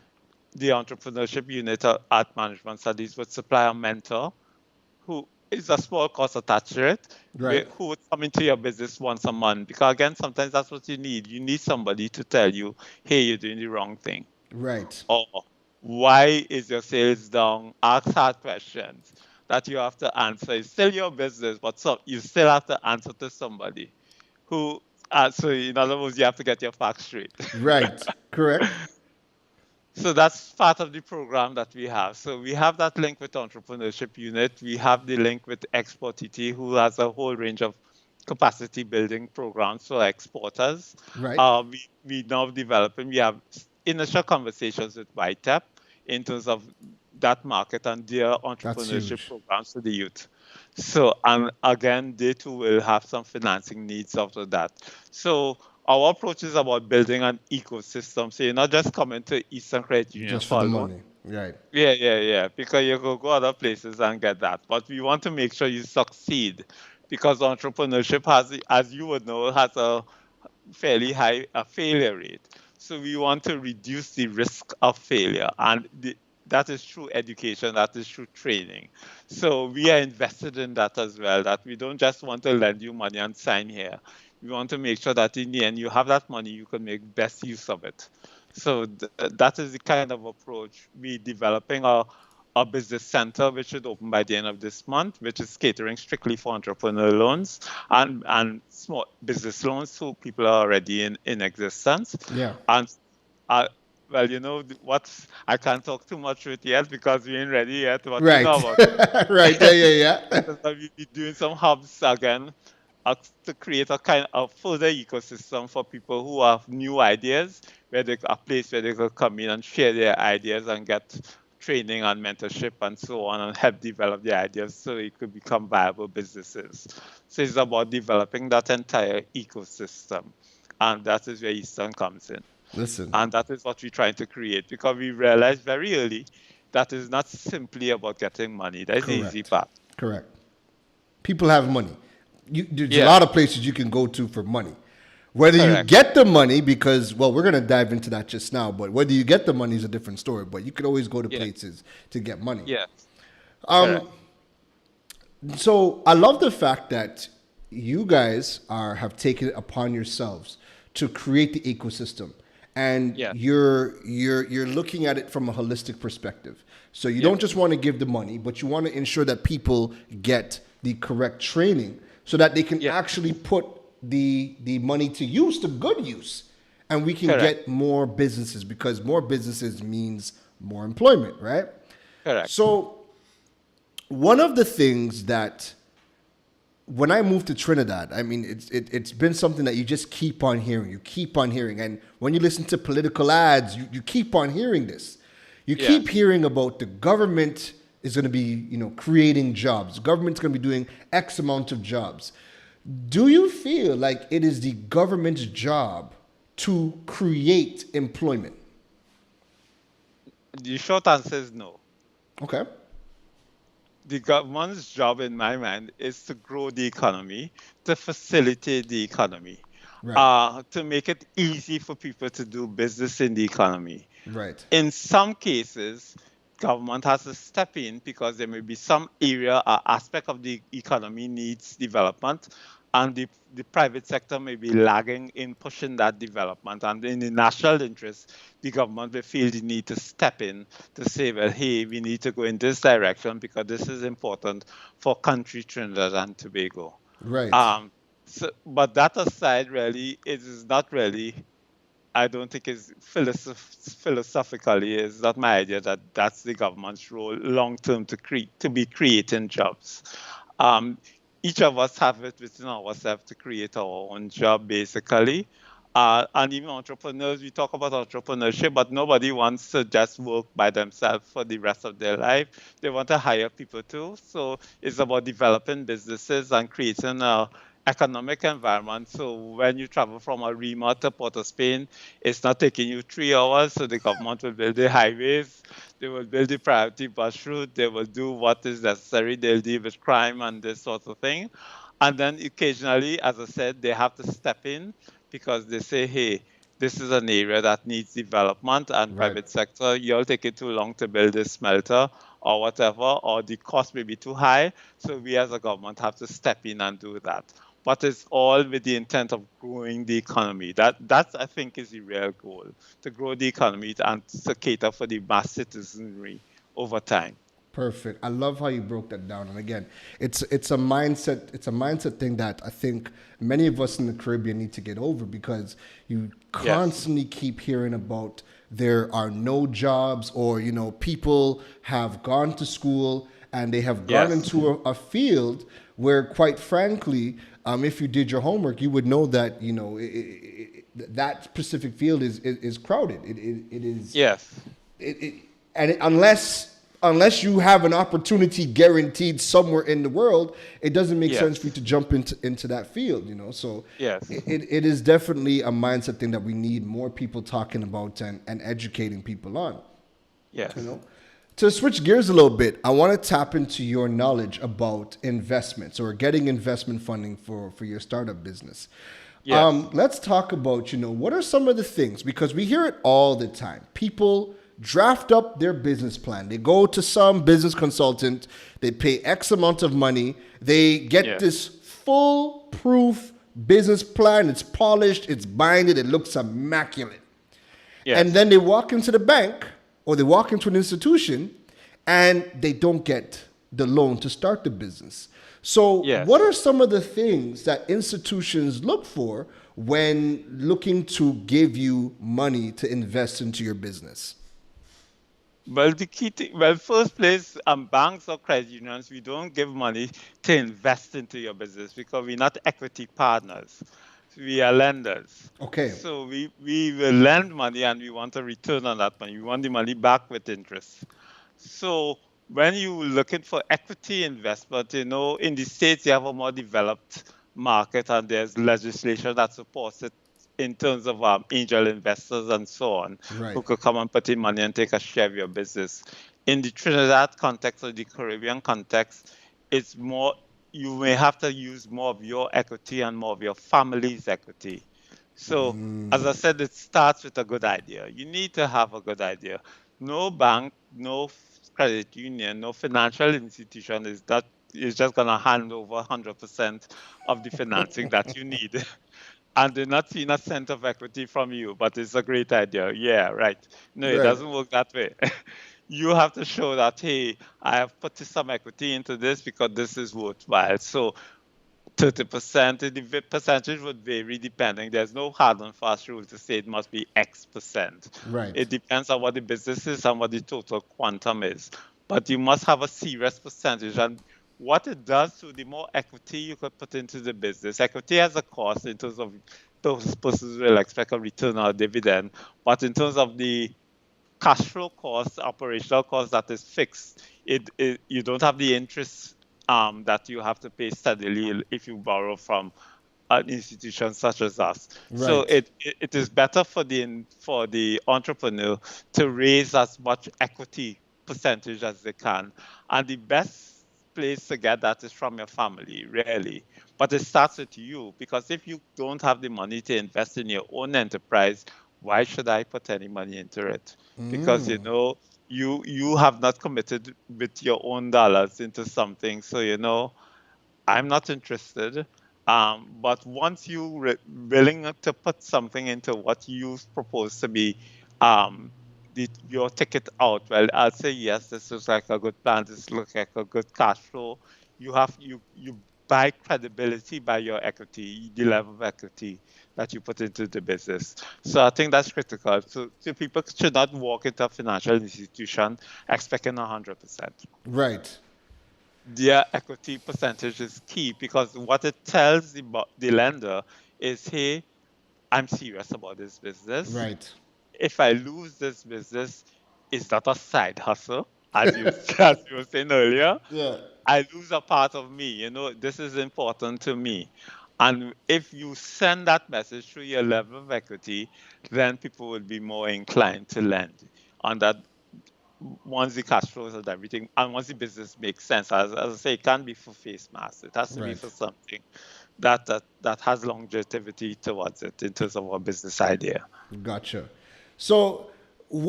the Entrepreneurship Unit at Management Studies would supply a mentor who it's a small cost attached to it. Right. Who would come into your business once a month? Because again, sometimes that's what you need. You need somebody to tell you, hey, you're doing the wrong thing. Right. Or why is your sales down? Ask hard questions that you have to answer. It's still your business, but you still have to answer to somebody who, so in other words, you have to get your facts straight. Right. Correct. So that's part of the program that we have. So we have that link with Entrepreneurship Unit. We have the link with Export TT, who has a whole range of capacity building programs for exporters. Right. We now developing, we have initial conversations with YTEP in terms of that market and their That's entrepreneurship huge. programs for the youth. So, and again, they too will have some financing needs after that. So our approach is about building an ecosystem. So you're not just coming to Eastern Credit Union Just for for the a loan. money. Right. Yeah. Because you could go other places and get that. But we want to make sure you succeed because entrepreneurship has, as you would know, has a fairly high failure rate. So we want to reduce the risk of failure, and that is through education, that is through training. So we are invested in that as well, that we don't just want to lend you money and sign here. We want to make sure that in the end you have that money, you can make best use of it. So that is the kind of approach. We're developing a business center which should open by the end of this month, which is catering strictly for entrepreneur loans and small business loans to people are already in existence. Yeah. And well, you know what? I can't talk too much with yet because we ain't ready yet. But you Right. know about Right. Yeah. so we'll be doing some hubs again to create a kind of further ecosystem for people who have new ideas, a place where they could come in and share their ideas and get training and mentorship and so on and help develop their ideas so it could become viable businesses. So it's about developing that entire ecosystem. And that is where Eastern comes in. Listen. And that is what we're trying to create because we realized very early that is not simply about getting money. That's the easy part. Correct. People have money. There's a Yeah. lot of places you can go to for money. Whether you Correct. get the money, because, well, we're going to dive into that just now, but whether you get the money is a different story. But you could always go to Yeah. places to get money. Yes. Um, so I love the fact that you guys have taken it upon yourselves to create the ecosystem, and Yeah. you're looking at it from a holistic perspective. So you don't just want to give the money, but you want to ensure that people get the correct training so that they can Yeah. actually put the money to use, to good use, and we can Correct. get more businesses, because more businesses means more employment, right? Correct. So one of the things that when I moved to Trinidad, I mean, it's been something that you just keep on hearing. You keep on hearing. And when you listen to political ads, you keep on hearing this. You Yeah. keep hearing about the government is going to be, creating jobs. The government's going to be doing X amount of jobs. Do you feel like it is the government's job to create employment? The short answer is no. Okay. The government's job, in my mind, is to grow the economy, to facilitate the economy, Right. to make it easy for people to do business in the economy. Right. In some cases, government has to step in because there may be some area or aspect of the economy needs development, and the private sector may be lagging in pushing that development. And in the national interest, the government will feel the need to step in to say, well, hey, we need to go in this direction because this is important for country Trinidad and Tobago. Right. But that aside, really, it is not really, I don't think it's philosophically, it's not my idea that that's the government's role long term to be creating jobs. Each of us have it within ourselves to create our own job, basically. And even entrepreneurs, we talk about entrepreneurship, but nobody wants to just work by themselves for the rest of their life. They want to hire people too. So it's about developing businesses and creating a economic environment. So when you travel from Arima to Port of Spain, it's not taking you 3 hours. So the government will build the highways, they will build the priority bus route, they will do what is necessary, they'll deal with crime and this sort of thing. And then occasionally, as I said, they have to step in because they say, hey, this is an area that needs development, and Right. private sector, you'll take it too long to build this smelter or whatever, or the cost may be too high. So we as a government have to step in and do that. But it's all with the intent of growing the economy. That's I think is the real goal, to grow the economy and to cater for the mass citizenry over time. Perfect. I love how you broke that down. And again, it's a mindset. It's a mindset thing that I think many of us in the Caribbean need to get over, because you constantly keep hearing about there are no jobs, or people have gone to school and they have gone Yes. into a field where, quite frankly, if you did your homework, you would know that that specific field is crowded. It is Yes. it, unless you have an opportunity guaranteed somewhere in the world, it doesn't make sense for you to jump into that field, So Yes. it is definitely a mindset thing that we need more people talking about and educating people on. Yes. To switch gears a little bit, I want to tap into your knowledge about investments or getting investment funding for your startup business. Yes. Let's talk about, what are some of the things, because we hear it all the time. People draft up their business plan. They go to some business consultant, they pay X amount of money, they get this foolproof business plan. It's polished, it's binded, it looks immaculate. Yes. And then they walk into the bank or they walk into an institution and they don't get the loan to start the business. So what are some of the things that institutions look for when looking to give you money to invest into your business? Well, the key thing, first place, banks or credit unions, we don't give money to invest into your business because we're not equity partners. We are lenders. Okay. So we will lend money and we want a return on that money. We want the money back with interest. So when you're looking for equity investment, in the States, you have a more developed market and there's legislation that supports it in terms of angel investors and so on, who could come and put in money and take a share of your business. In the Trinidad context or the Caribbean context, it's more, you may have to use more of your equity and more of your family's equity. So, as I said, it starts with a good idea. You need to have a good idea. No bank, no credit union, no financial institution is just going to hand over 100% of the financing that you need. And they're not seeing a cent of equity from you, but it's a great idea. Yeah, right. No, it doesn't work that way. You have to show that, hey, I have put some equity into this because this is worthwhile. So 30%, the percentage would vary depending. There's no hard and fast rule to say it must be X percent. Right. It depends on what the business is and what the total quantum is. But you must have a serious percentage. And what it does, so the more equity you could put into the business, equity has a cost in terms of those persons will expect a return or a dividend. But in terms of the cash flow cost, operational cost that is fixed, you don't have the interest that you have to pay steadily if you borrow from an institution such as us. Right. So it is better for the entrepreneur to raise as much equity percentage as they can. And the best place to get that is from your family, really. But it starts with you, because if you don't have the money to invest in your own enterprise, why should I put any money into it? Because you have not committed with your own dollars into something. So I'm not interested. But once you're willing to put something into what you propose to be your ticket out, well, I'll say yes, this looks like a good plan, this looks like a good cash flow. You buy credibility by your equity, the level of equity that you put into the business. So I think that's critical. So people should not walk into a financial institution expecting 100%. Right. Their equity percentage is key, because what it tells the lender is, hey, I'm serious about this business. Right. If I lose this business, it's not a side hustle, as you were saying earlier. Yeah. I lose a part of me. This is important to me. And if you send that message through your level of equity, then people will be more inclined to lend on that once the cash flows and everything, and once the business makes sense. As I say, it can't be for face masks. It has to be for something that has longevity towards it in terms of our business idea. Gotcha. So, I'm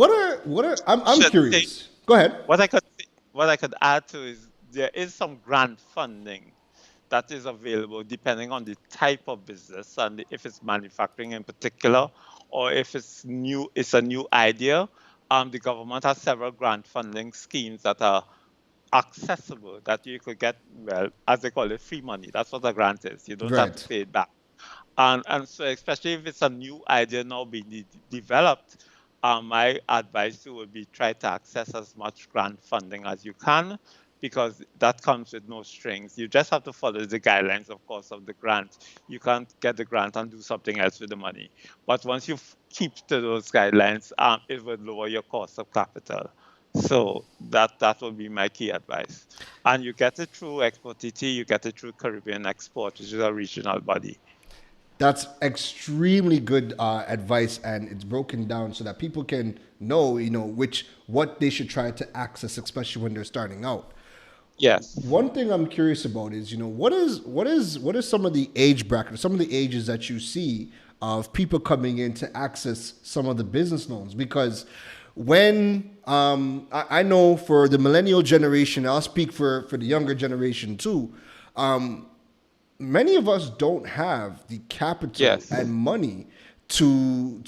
Should say curious. Go ahead. what I could add to is there is some grant funding that is available depending on the type of business and if it's manufacturing in particular or if it's a new idea. The government has several grant funding schemes that are accessible that you could get, well, as they call it, free money. That's what a grant is. You don't have to Right. pay it back. And so especially if it's a new idea now being developed, my advice to you would be try to access as much grant funding as you can because that comes with no strings. You just have to follow the guidelines, of course, of the grant. You can't get the grant and do something else with the money. But once you keep to those guidelines, it will lower your cost of capital. So that would be my key advice. And you get it through Export TT, you get it through Caribbean Export, which is a regional body. That's extremely good advice, and it's broken down so that people can know, what they should try to access, especially when they're starting out. Yes. One thing I'm curious about is, what is some of the age brackets, some of the ages that you see of people coming in to access some of the business loans? Because when I know for the millennial generation, I'll speak for the younger generation too. Many of us don't have the capital Yes. and money to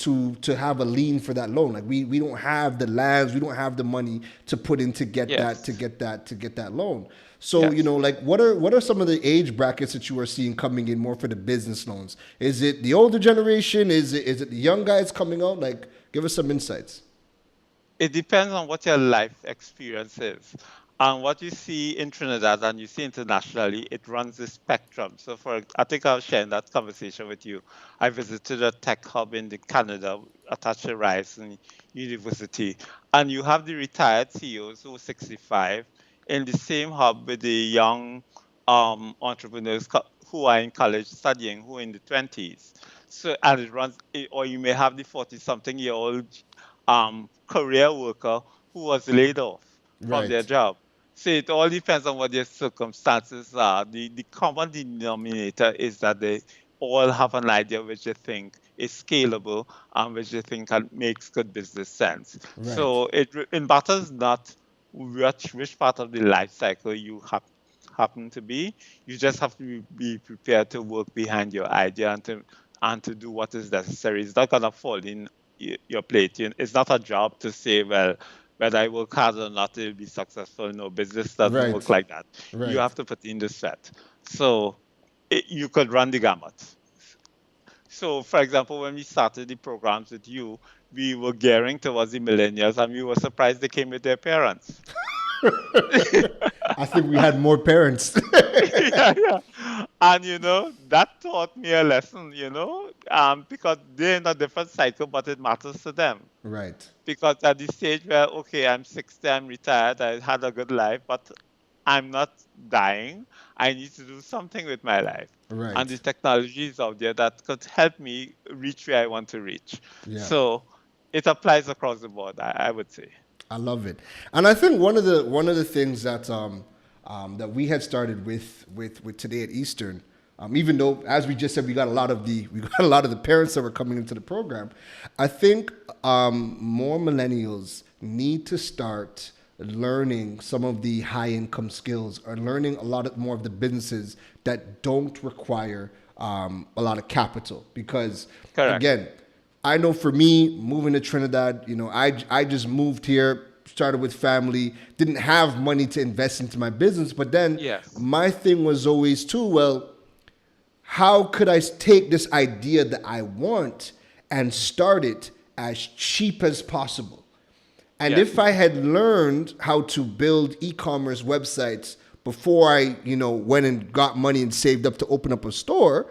have a lien for that loan. Like we don't have the lands, we don't have the money to put in to get Yes. that loan. So, Yes. like what are some of the age brackets that you are seeing coming in more for the business loans? Is it the older generation? Is it the young guys coming out? Like, give us some insights. It depends on what your life experience is. And what you see in Trinidad and you see internationally, it runs the spectrum. So I think I was sharing that conversation with you. I visited a tech hub in Canada attached to Ryerson University. And you have the retired CEOs who are 65 in the same hub with the young entrepreneurs who are in college studying, who are in the 20s. So, and it runs, or you may have the 40-something-year-old career worker who was laid off from their Right. job. So it all depends on what their circumstances are. The common denominator is that they all have an idea which they think is scalable and which they think makes good business sense. Right. So it matters not which part of the life cycle you happen to be. You just have to be prepared to work behind your idea and to do what is necessary. It's not gonna fall in your plate. It's not a job to say, well, whether I work hard or not, it'll be successful. No, business doesn't Right. work like that. Right. You have to put in the sweat. So you could run the gamut. So, for example, when we started the programs with you, we were gearing towards the millennials, and we were surprised they came with their parents. I think we had more parents. Yeah. And that taught me a lesson, because they're in a different cycle, but it matters to them. Right. Because at the stage where, okay, I'm 60, I'm retired, I had a good life, but I'm not dying. I need to do something with my life. Right. And the technology is out there that could help me reach where I want to reach. Yeah. So it applies across the board, I would say. I love it, and I think one of the things that that we had started with today at Eastern, even though as we just said we got a lot of the parents that were coming into the program, I think more millennials need to start learning some of the high income skills or learning a lot more of the businesses that don't require a lot of capital because Correct. Again, I know for me, moving to Trinidad, I just moved here, started with family, didn't have money to invest into my business. But then Yes. my thing was always too, well, how could I take this idea that I want and start it as cheap as possible? And Yes. if I had learned how to build e-commerce websites before I, went and got money and saved up to open up a store,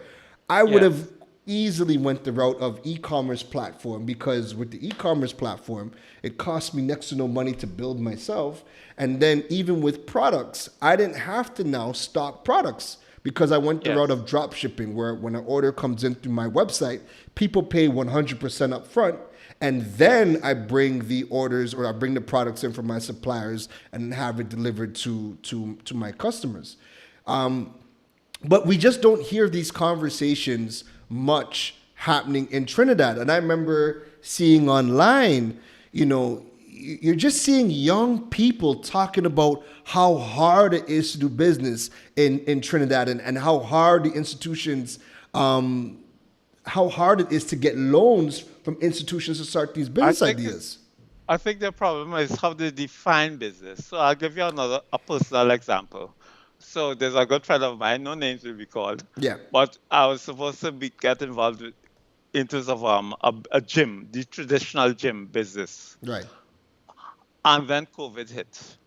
I would Yes. have easily went the route of e-commerce platform because with the e-commerce platform, it cost me next to no money to build myself. And then even with products, I didn't have to now stock products because I went the Yes. route of drop shipping where when an order comes in through my website, people pay 100% up front. And then I bring the orders or I bring the products in from my suppliers and have it delivered to my customers. But we just don't hear these conversations much happening in Trinidad. And I remember seeing online, you're just seeing young people talking about how hard it is to do business in Trinidad, and how hard the institutions, how hard it is to get loans from institutions to start these business ideas. I think the problem is how they define business. So I'll give you a personal example. So there's a good friend of mine, no names will be called. Yeah. But I was supposed to get involved in terms of a gym, the traditional gym business. Right. And then COVID hit.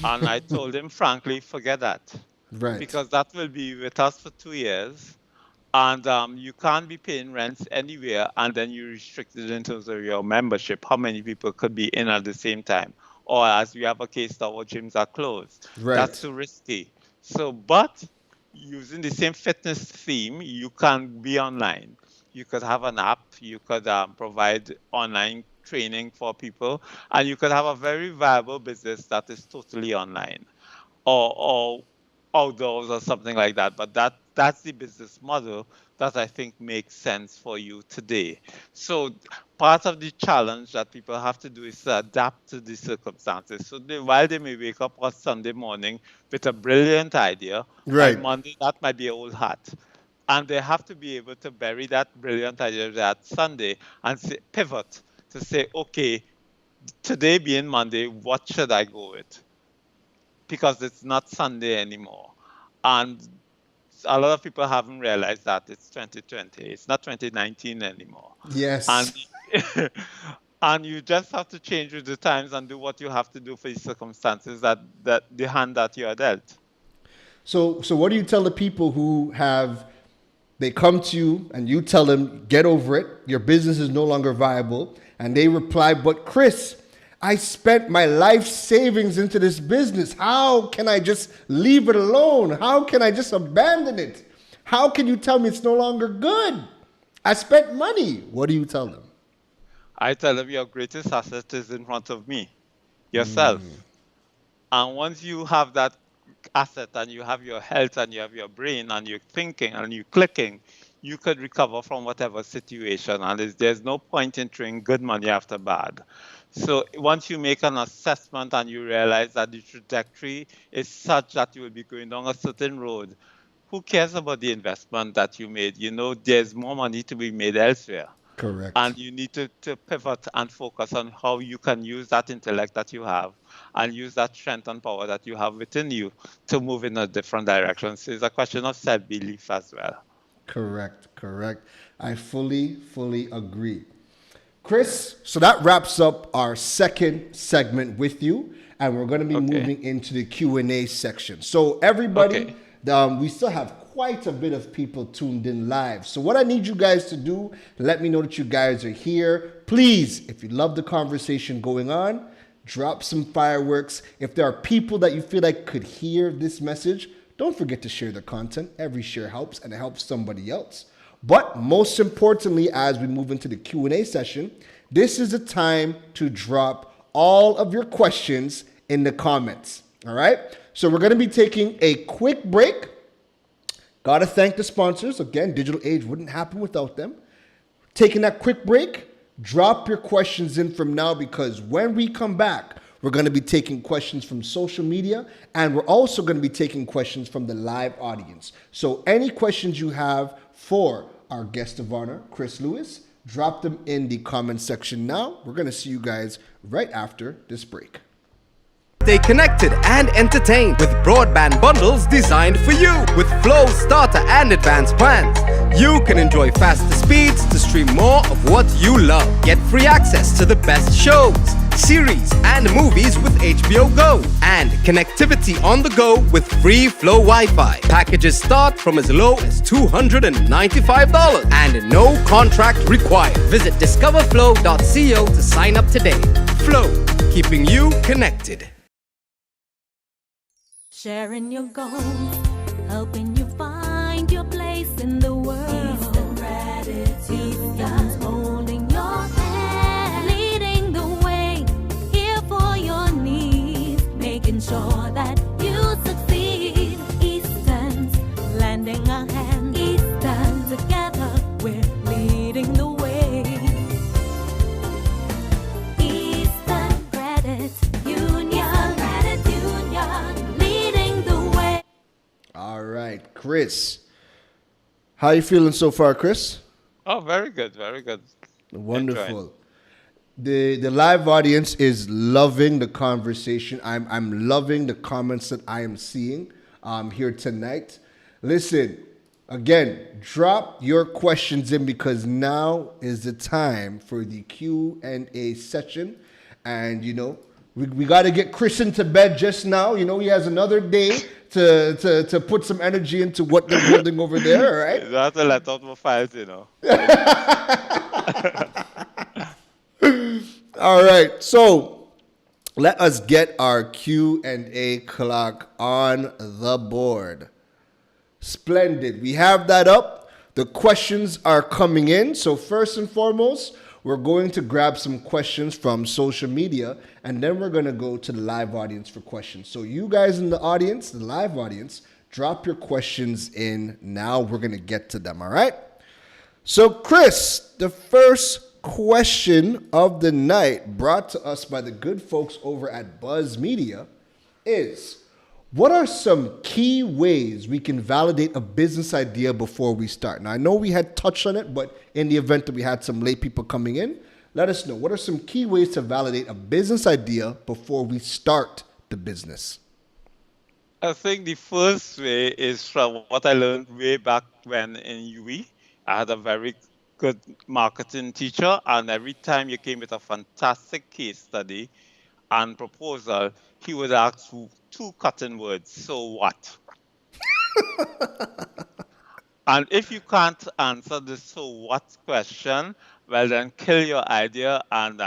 And I told him, frankly, forget that. Right. Because that will be with us for 2 years. And you can't be paying rents anywhere, and then you're restricted in terms of your membership, how many people could be in at the same time. Or as we have a case now, our gyms are closed. Right. That's too risky. So, but using the same fitness theme, you can be online. You could have an app, you could provide online training for people, and you could have a very viable business that is totally online or outdoors or something like that. But that's the business model that I think makes sense for you today. So part of the challenge that people have to do is to adapt to the circumstances. So while they may wake up on Sunday morning with a brilliant idea, right, by Monday that might be an old hat. And they have to be able to bury that brilliant idea that Sunday and pivot to say, okay, today being Monday, what should I go with? Because it's not Sunday anymore. And a lot of people haven't realized that it's 2020. It's not 2019 anymore. Yes. And you just have to change with the times and do what you have to do for the circumstances that the hand that you are dealt. So what do you tell the people who they come to you and you tell them, get over it, your business is no longer viable, and they reply, but Chris, I spent my life savings into this business. How can I just leave it alone? How can I just abandon it? How can you tell me it's no longer good? I spent money. What do you tell them? I tell them your greatest asset is in front of me, yourself. And once you have that asset and you have your health and you have your brain and you're thinking and you're clicking, you could recover from whatever situation. And there's no point in throwing good money after bad. So once you make an assessment and you realize that the trajectory is such that you will be going down a certain road, who cares about the investment that you made? There's more money to be made elsewhere. Correct. And you need to pivot and focus on how you can use that intellect that you have and use that strength and power that you have within you to move in a different direction. So it's a question of self-belief as well. Correct. I fully agree. Chris, so that wraps up our second segment with you, and we're going to be moving into the Q&A section. So everybody, we still have quite a bit of people tuned in live. So what I need you guys to do, let me know that you guys are here. Please, if you love the conversation going on, drop some fireworks. If there are people that you feel like could hear this message, don't forget to share the content. Every share helps, and it helps somebody else. But most importantly, as we move into the Q&A session, this is the time to drop all of your questions in the comments. All right? So we're going to be taking a quick break. Got to thank the sponsors. Again, Digital Age wouldn't happen without them. Taking that quick break, drop your questions in from now, because when we come back, we're going to be taking questions from social media, and we're also going to be taking questions from the live audience. So any questions you have for our guest of honor, Chris Lewis, drop them in the comment section now. We're going to see you guys right after this break. Stay connected and entertained with broadband bundles designed for you. With Flow, Starter and Advanced plans, you can enjoy faster speeds to stream more of what you love. Get free access to the best shows, series and movies with HBO Go, and connectivity on the go with free Flow Wi-Fi. Packages start from as low as $295 and no contract required. Visit discoverflow.co to sign up today. Flow, keeping you connected. Sharing your goals, helping you find your place in the world. Gratitude, holding your hand, leading the way, here for your needs, making sure that you succeed. Eastern's land right, Chris. How you feeling so far, Chris? Oh, very good, very good. Enjoying. Wonderful. The live audience is loving the conversation. I'm loving the comments that I am seeing here tonight. Listen, again, drop your questions in because now is the time for the Q&A session. And we got to get Chris into bed just now. He has another day to put some energy into what they're building over there, all right? You have to let out more files, All right, so let us get our Q&A clock on the board. Splendid. We have that up. The questions are coming in. So first and foremost, we're going to grab some questions from social media, and then we're going to go to the live audience for questions. So you guys in the audience, the live audience, drop your questions in now. We're going to get to them, all right? So Chris, the first question of the night brought to us by the good folks over at Buzz Media is, what are some key ways we can validate a business idea before we start? Now, I know we had touched on it, but in the event that we had some late people coming in, let us know. What are some key ways to validate a business idea before we start the business? I think the first way is from what I learned way back when in UE. I had a very good marketing teacher, and every time you came with a fantastic case study and proposal, he would ask you two cutting words. So what? And if you can't answer the so what question, well then kill your idea and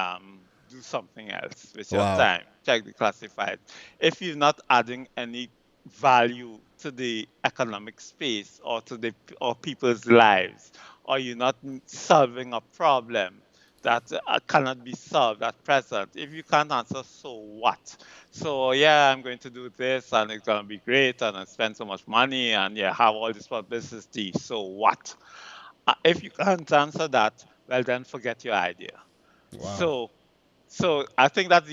do something else with your Wow. time. Check the classified. If you're not adding any value to the economic space or to the or people's lives, or you're not solving a problem that cannot be solved at present. If you can't answer, so what? So yeah, I'm going to do this and it's gonna be great and I spend so much money and yeah, have all this publicity. So what? If you can't answer that, well then forget your idea. Wow. So I think that's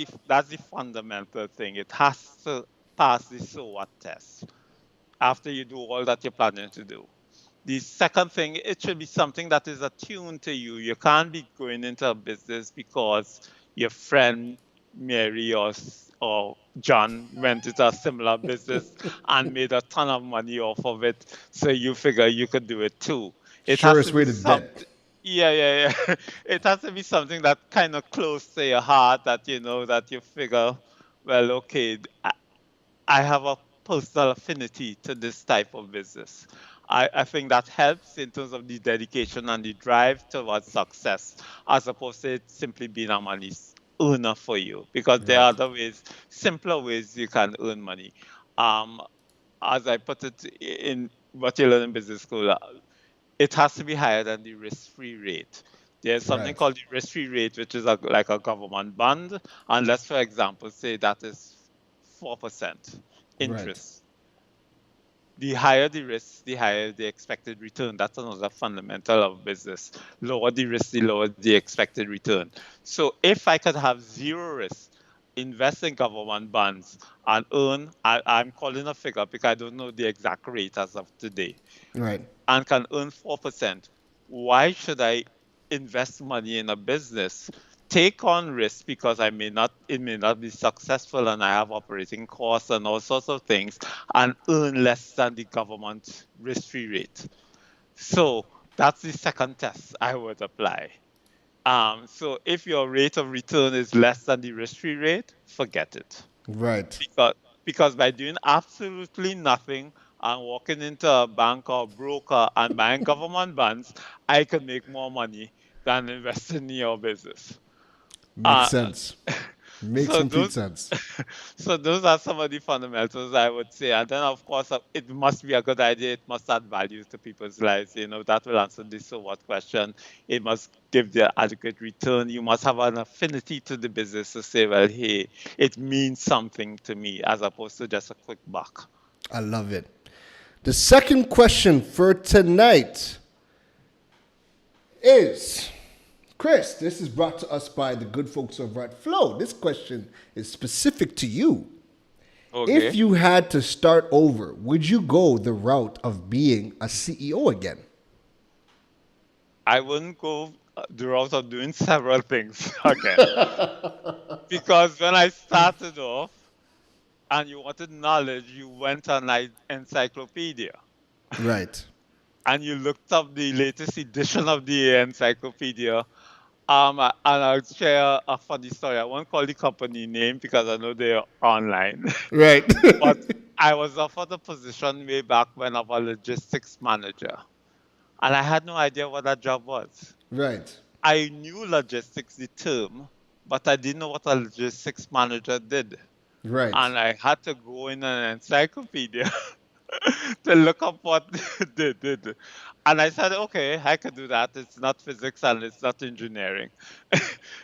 the fundamental thing. It has to pass the so what test after you do all that you're planning to do. The second thing, it should be something that is attuned to you. You can't be going into a business because your friend Mary or John went into a similar business and made a ton of money off of it. So you figure you could do it too. It has Surest to way be to death. yeah. It has to be something that kind of close to your heart that that you figure, well, okay, I have a personal affinity to this type of business. I think that helps in terms of the dedication and the drive towards success, as opposed to it simply being a money earner for you. Because there are Right. other ways, simpler ways you can earn money. Um, as I put it in what you learn in business school, it has to be higher than the risk-free rate. There's something Right. called the risk-free rate, which is like a government bond. And let's, for example, say that is 4% Right. interest. The higher the risk, the higher the expected return. That's another fundamental of business. Lower the risk, the lower the expected return. So if I could have zero risk, invest in government bonds and earn, I'm calling a figure because I don't know the exact rate as of today, Right. and can earn 4%, why should I invest money in a business, take on risk because it may not be successful and I have operating costs and all sorts of things, and earn less than the government risk-free rate? So that's the second test I would apply. So if your rate of return is less than the risk-free rate, forget it. Right. Because by doing absolutely nothing and walking into a bank or broker and buying government bonds, I could make more money than investing in your business. Makes Uh, sense. Makes so complete those sense. so those are some of the fundamentals I would say. And then of course it must be a good idea. It must add value to people's lives. That will answer this so what question. It must give the adequate return. You must have an affinity to the business to say, well, hey, it means something to me as opposed to just a quick buck. I love it. The second question for tonight is, Chris, this is brought to us by the good folks over at Flow. This question is specific to you. If Okay. you had to start over, would you go the route of being a CEO again? I wouldn't go the route of doing several things again. Because when I started off and you wanted knowledge, you went on like encyclopedia Right. and you looked up the latest edition of the encyclopedia. And I'll share a funny story. I won't call the company name because I know they're online. Right. But I was offered a position way back when of a logistics manager, and I had no idea what that job was. right. I knew logistics, the term, but I didn't know what a logistics manager did. Right. And I had to go in an encyclopedia to look up what they did. And I said, okay, I could do that. It's not physics and it's not engineering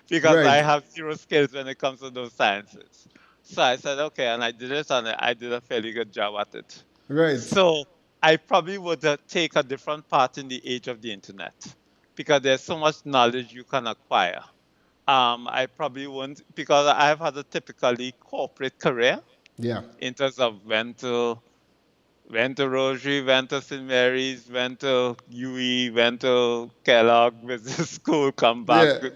because I Right. have zero skills when it comes to those sciences. So I said, okay, and I did it and I did a fairly good job at it. Right. So I probably would take a different path in the age of the internet because there's so much knowledge you can acquire. I probably wouldn't, because I've had a typically corporate career Yeah. in terms of went to Rotary, went to St. Mary's, went to UE, went to Kellogg Business School, come back, Yeah.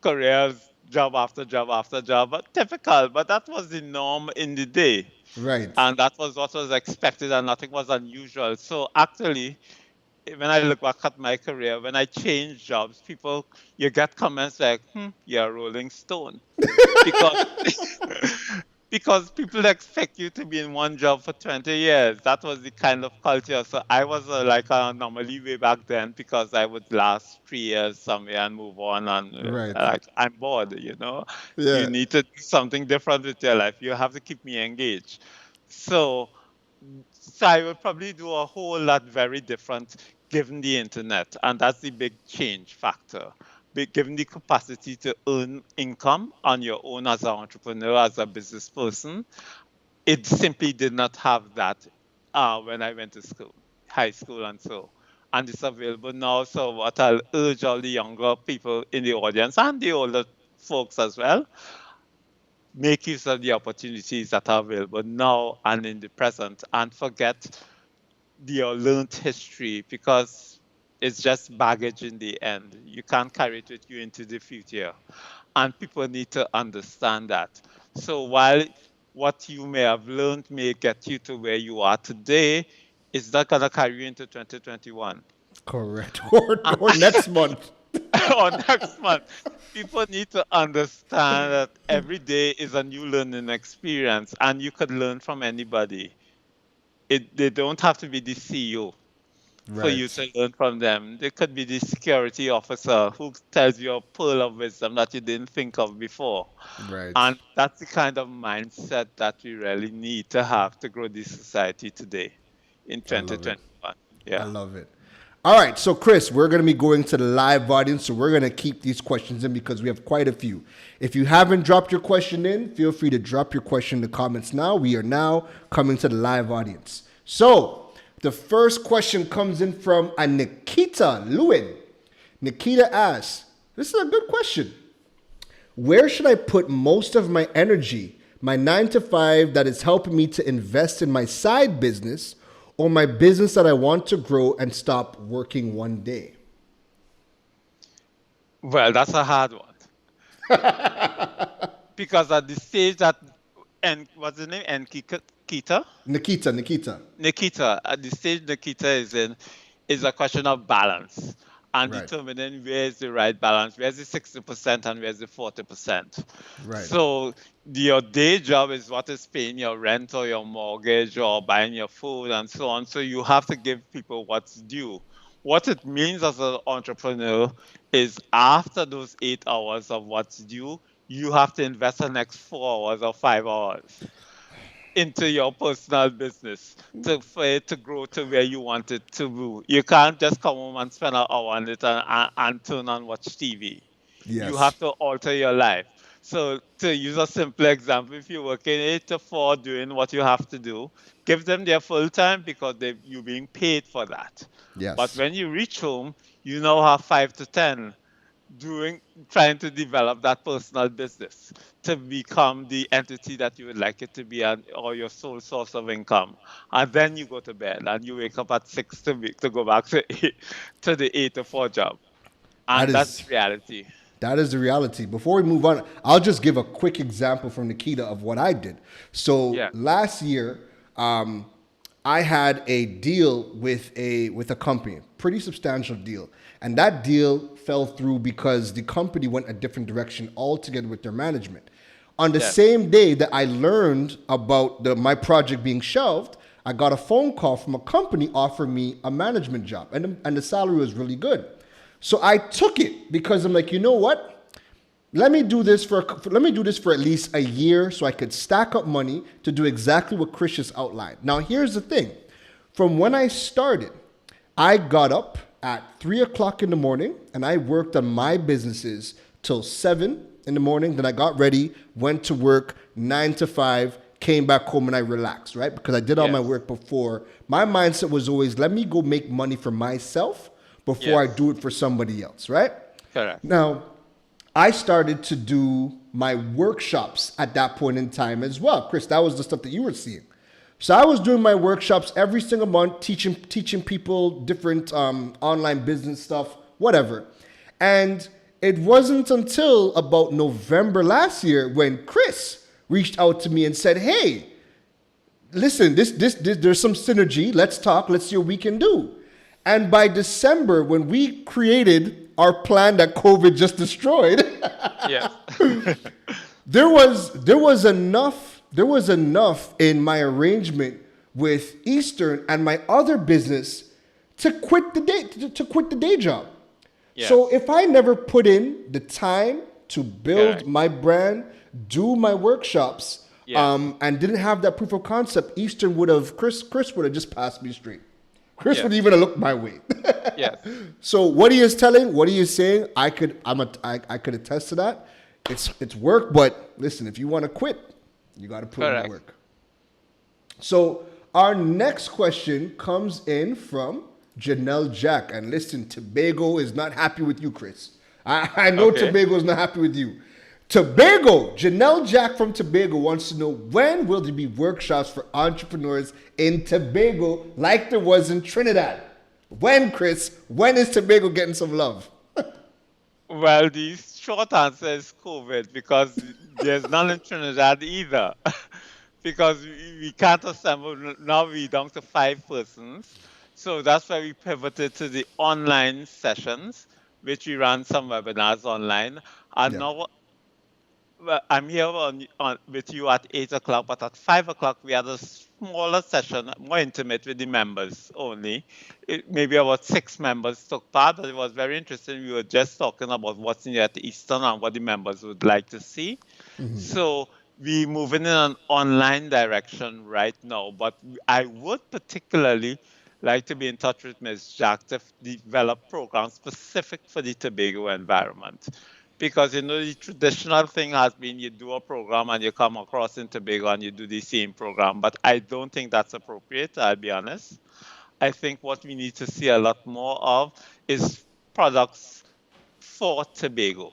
careers, job after job after job, but typical. But that was the norm in the day. Right. And that was what was expected and nothing was unusual. So actually, when I look back at my career, when I changed jobs, you get comments like, you're a rolling stone. Because because people expect you to be in one job for 20 years. That was the kind of culture. So I was like an anomaly way back then because I would last 3 years somewhere and move on. And Right. like, I'm bored, You Yeah. need to do something different with your life. You have to keep me engaged. So, so I would probably do a whole lot very different given the internet. And that's the big change factor. Given the capacity to earn income on your own as an entrepreneur, as a business person, it simply did not have that when I went to school, high school, and so. And it's available now. So, what I'll urge all the younger people in the audience and the older folks as well, make use of the opportunities that are available now and in the present, and forget your learned history because it's just baggage in the end. You can't carry it with you into the future. And people need to understand that. So while what you may have learned may get you to where you are today, it's not going to carry you into 2021 Correct. Or next month. or next month. People need to understand that every day is a new learning experience and you could learn from anybody. They don't have to be the CEO for you Right. to learn from them. They could be the security officer who tells you a pearl of wisdom that you didn't think of before. Right. And that's the kind of mindset that we really need to have to grow this society today in I love it. 2021. I Yeah. love it. All right, so Chris, we're going to be going to the live audience, so we're going to keep these questions in because we have quite a few. If you haven't dropped your question in, feel free to drop your question in the comments now. We are now coming to the live audience. So, the first question comes in from a Nikita Lewin. Nikita asks, this is a good question. Where should I put most of my energy, my 9 to 5 that is helping me to invest in my side business or my business that I want to grow and stop working one day? Well, that's a hard one. Because at the stage that, and what's the name? And Kita? Nikita. Nikita, at the stage Nikita is in, is a question of balance and Right. determining where is the right balance, where's the 60% and where's the 40%. Right. So your day job is what is paying your rent or your mortgage or buying your food and so on. So you have to give people what's due. What it means as an entrepreneur is after those 8 hours of what's due, you have to invest the next 4 hours or 5 hours into your personal business for it to grow to where you want it to be. You can't just come home and spend an hour on it and turn on watch TV. Yes. You have to alter your life. So to use a simple example, if you're working 8 to 4 doing what you have to do, give them their full time because you're being paid for that. Yes. But when you reach home, you now have 5 to 10 trying to develop that personal business to become the entity that you would like it to be, or your sole source of income. And then you go to bed and you wake up at 6 to go back to to the 8 to 4 job. That And that's is reality. that is the reality. Before we move on, I'll just give a quick example from Nikita of what I did. So Yeah. last year, I had a deal with a company, pretty substantial deal, and that deal fell through because the company went a different direction altogether with their management. On the Yeah. same day that I learned about my project being shelved, I got a phone call from a company offering me a management job, and the salary was really good. So I took it because I'm like, you know what? Let me do this for at least a year so I could stack up money to do exactly what Chris just outlined. Now here's the thing. From when I started, I got up at 3 o'clock in the morning and I worked on my businesses till 7 in the morning. Then I got ready, went to work 9 to 5, came back home and I relaxed, right? Because I did all my Yes. work before. My mindset was always, let me go make money for myself before I Yes. do it for somebody else, right? Correct. Now, I started to do my workshops at that point in time as well. Chris, that was the stuff that you were seeing. So I was doing my workshops every single month, teaching people different online business stuff, whatever. And it wasn't until about November last year when Chris reached out to me and said, "Hey, listen, this there's some synergy. Let's talk. Let's see what we can do." And by December, when we created our plan that COVID just destroyed, Yes. there was enough in my arrangement with Eastern and my other business to quit the day job. Yes. So if I never put in the time to build Correct. my brand, do my workshops, Yes. and didn't have that proof of concept, Eastern would have Chris would have just passed me straight. Chris Yes. would even have looked my way. Yes. So what he is saying, I could attest to that. It's work, but listen, if you want to quit, you got to put in the Correct. work. So our next question comes in from Janelle Jack, and listen, Tobago is not happy with you, Chris. I know Okay. Tobago is not happy with you. Tobago, Janelle Jack from Tobago wants to know, when will there be workshops for entrepreneurs in Tobago like there was in Trinidad? When, Chris? When is Tobago getting some love? Well, the short answer is COVID, because there's none in Trinidad either. Because we can't assemble. Now we're down to 5 persons. So that's why we pivoted to the online sessions, which we ran some webinars online. And Yeah. now I'm here with you at 8 o'clock, but at 5 o'clock we had a smaller session, more intimate with the members only. Maybe about 6 members took part, but it was very interesting. We were just talking about what's in at Eastern and what the members would like to see. So we're moving in an online direction right now, but I would particularly like to be in touch with Ms. Jack to develop programs specific for the Tobago environment. Because, the traditional thing has been you do a program and you come across in Tobago and you do the same program. But I don't think that's appropriate, I'll be honest. I think what we need to see a lot more of is products for Tobago,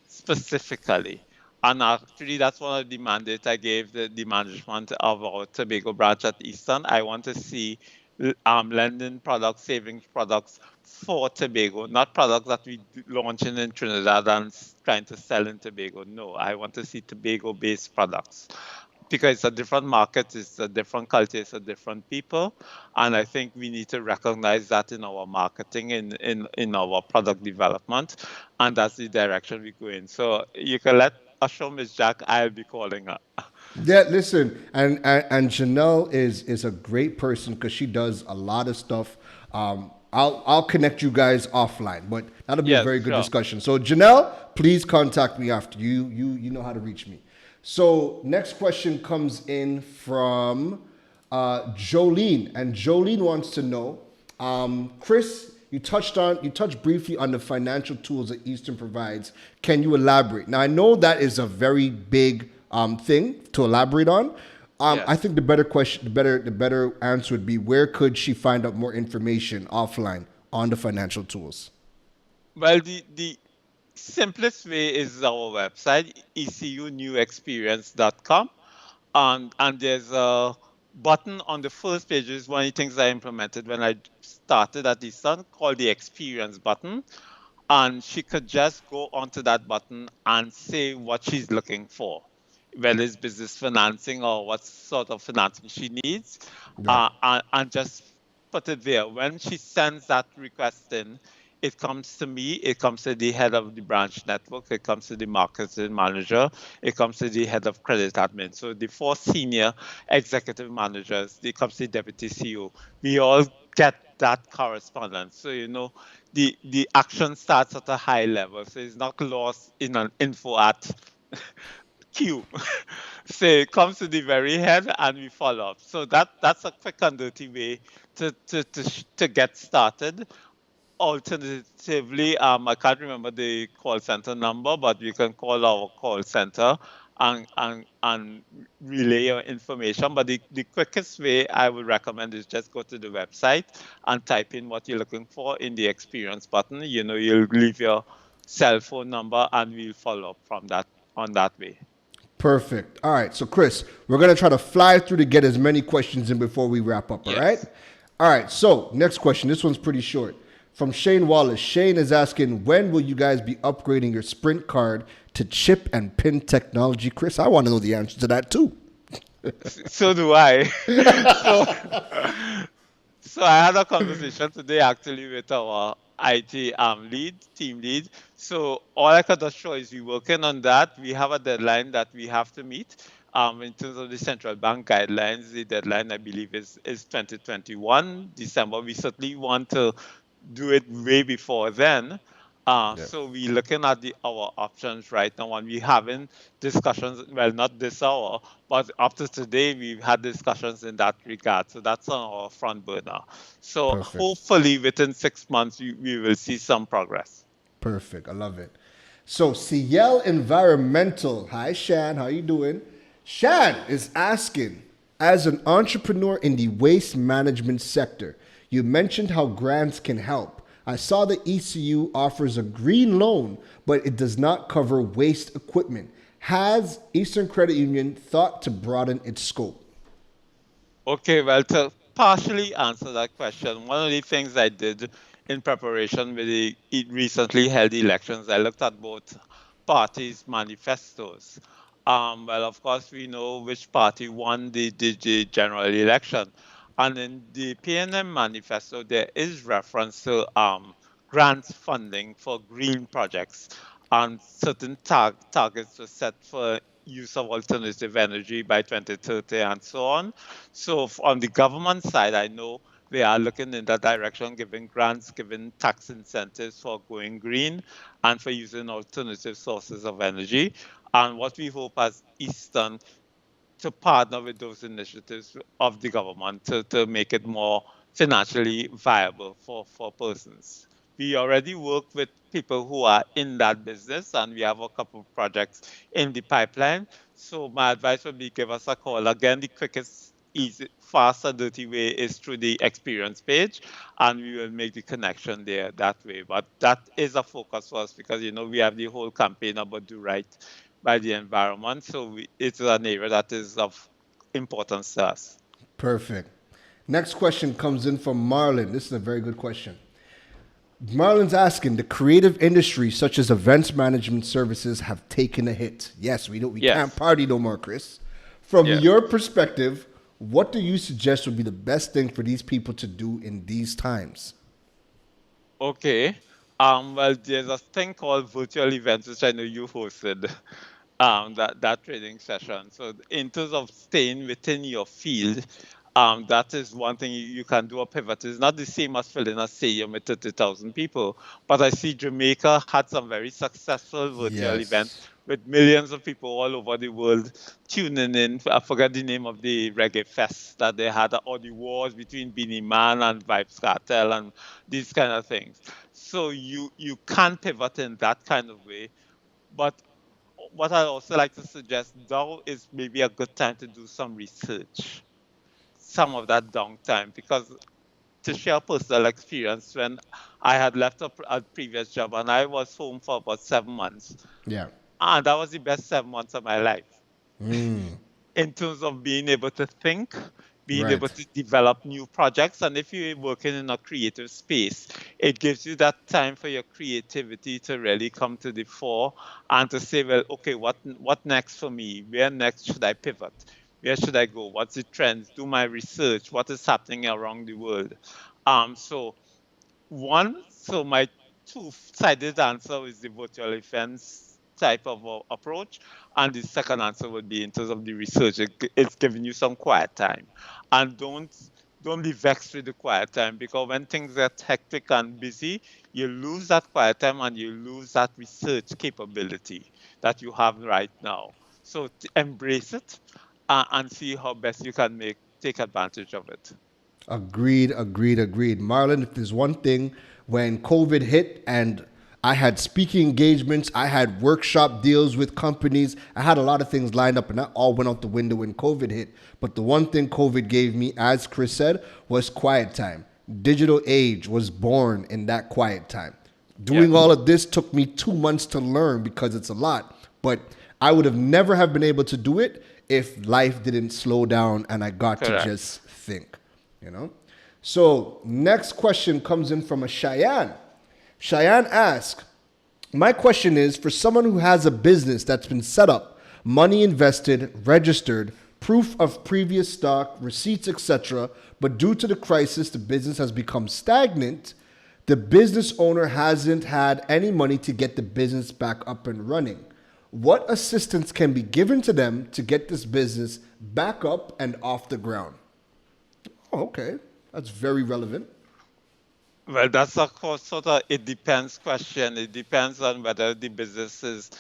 specifically. And actually, that's one of the mandates I gave the management of our Tobago branch at Eastern. I want to see lending products, savings products for Tobago, not products that we launching in Trinidad and trying to sell in Tobago. No, I want to see Tobago-based products, because it's a different market, it's a different culture, it's a different people, and I think we need to recognize that in our marketing, in our product development, and that's the direction we go in. So you can let assure Ms. Jack, I'll be calling her. Yeah, listen, and Janelle is a great person because she does a lot of stuff. I'll connect you guys offline, but that'll be a Yes, very good sure. discussion. So Janelle, please contact me after. You know how to reach me. So next question comes in from Jolene, and Jolene wants to know, Chris, you touched briefly on the financial tools that Eastern provides. Can you elaborate? Now I know that is a very big thing to elaborate on. Yes. I think the better answer would be, where could she find out more information offline on the financial tools? Well, the simplest way is our website, ecunewexperience.com. And there's a button on the first page, is one of the things I implemented when I started at Eastern, called the experience button. And she could just go onto that button and say what she's looking for, whether it's business financing or what sort of financing she needs, Right. and just put it there. When she sends that request in, it comes to me, it comes to the head of the branch network, it comes to the marketing manager, it comes to the head of credit admin. So the four senior executive managers, it comes to the deputy CEO. We all get that correspondence. So, the action starts at a high level. So it's not lost in an info at queue. So it comes to the very head and we follow up. So that's a quick and dirty way to get started. Alternatively, I can't remember the call center number, but you can call our call center and relay your information. But the quickest way I would recommend is just go to the website and type in what you're looking for in the experience button. You'll leave your cell phone number and we'll follow up from that on that way. Perfect. All right. So, Chris, we're going to try to fly through to get as many questions in before we wrap up. All right. Yes. All right. So, next question. This one's pretty short. From Shane Wallace. Shane is asking, when will you guys be upgrading your Sprint card to chip and pin technology? Chris, I want to know the answer to that too. So do I. So I had a conversation today actually with our IT team lead. So all I could assure is we're working on that. We have a deadline that we have to meet. In terms of the central bank guidelines, the deadline I believe is 2021 December. We certainly want to do it way before then. Yeah. So we're looking at our options right now, and we're having discussions. Well, not this hour, but up to today, we've had discussions in that regard. So that's on our front burner. So Perfect. hopefully, within 6 months, we will see some progress. Perfect. I love it. So, Ciel Environmental. Hi, Shan. How you doing? Shan is asking, as an entrepreneur in the waste management sector, you mentioned how grants can help. I saw the ECU offers a green loan, but it does not cover waste equipment. Has Eastern Credit Union thought to broaden its scope? Okay, well, to partially answer that question, one of the things I did in preparation with the recently held elections, I looked at both parties' manifestos. Well, of course, we know which party won the general election. And in the PNM manifesto, there is reference to grants funding for green projects, and certain targets were set for use of alternative energy by 2030 and so on. So on the government side, I know they are looking in that direction, giving grants, giving tax incentives for going green and for using alternative sources of energy. And what we hope as Eastern to partner with those initiatives of the government to make it more financially viable for persons. We already work with people who are in that business, and we have a couple of projects in the pipeline. So my advice would be give us a call. Again, the quickest, easy, fast and dirty way is through the experience page, and we will make the connection there that way. But that is a focus for us because, we have the whole campaign about do right by the environment. So it's an area that is of importance to us. Perfect. Next question comes in from Marlon. This is a very good question. Marlon's asking, the creative industry such as events management services have taken a hit. Yes, we Yes. can't party no more, Chris. From Yes. your perspective, what do you suggest would be the best thing for these people to do in these times? Okay. Well, there's a thing called virtual events, which I know you hosted, that training session. So in terms of staying within your field, that is one thing you can do a pivot. It's not the same as filling a stadium with 30,000 people, but I see Jamaica had some very successful virtual events Yes. with millions of people all over the world tuning in. I forgot the name of the reggae fest that they had, or the wars between Beanie Man and Vibes Cartel and these kind of things. So you can pivot in that kind of way. But what I also like to suggest now is maybe a good time to do some research, some of that downtime, because to share a personal experience when I had left a previous job and I was home for about 7 months. Yeah. And that was the best 7 months of my life in terms of being able to think, being able Right. to develop new projects. And if you're working in a creative space, it gives you that time for your creativity to really come to the fore and to say, well, okay, what next for me? Where next should I pivot? Where should I go? What's the trends? Do my research. What is happening around the world? So my two-sided answer is the virtual events type of approach, and the second answer would be in terms of the research. It's giving you some quiet time, and don't be vexed with the quiet time, because when things get hectic and busy, you lose that quiet time and you lose that research capability that you have right now. So embrace it and see how best you can take advantage of it. Agreed, agreed, agreed. Marlon, if there's one thing, when COVID hit and I had speaking engagements, I had workshop deals with companies, I had a lot of things lined up and that all went out the window when COVID hit. But the one thing COVID gave me, as Chris said, was quiet time. Digital age was born in that quiet time. Doing all of this took me 2 months to learn because it's a lot. But I would have never have been able to do it if life didn't slow down and I got Correct. to just think. You know? So next question comes in from a Cheyenne. Cheyenne asks, my question is for someone who has a business that's been set up, money invested, registered, proof of previous stock, receipts, etc., but due to the crisis, the business has become stagnant. The business owner hasn't had any money to get the business back up and running. What assistance can be given to them to get this business back up and off the ground? Oh, okay. That's very relevant. Well, that's of course sort of it depends question. It depends on whether the business is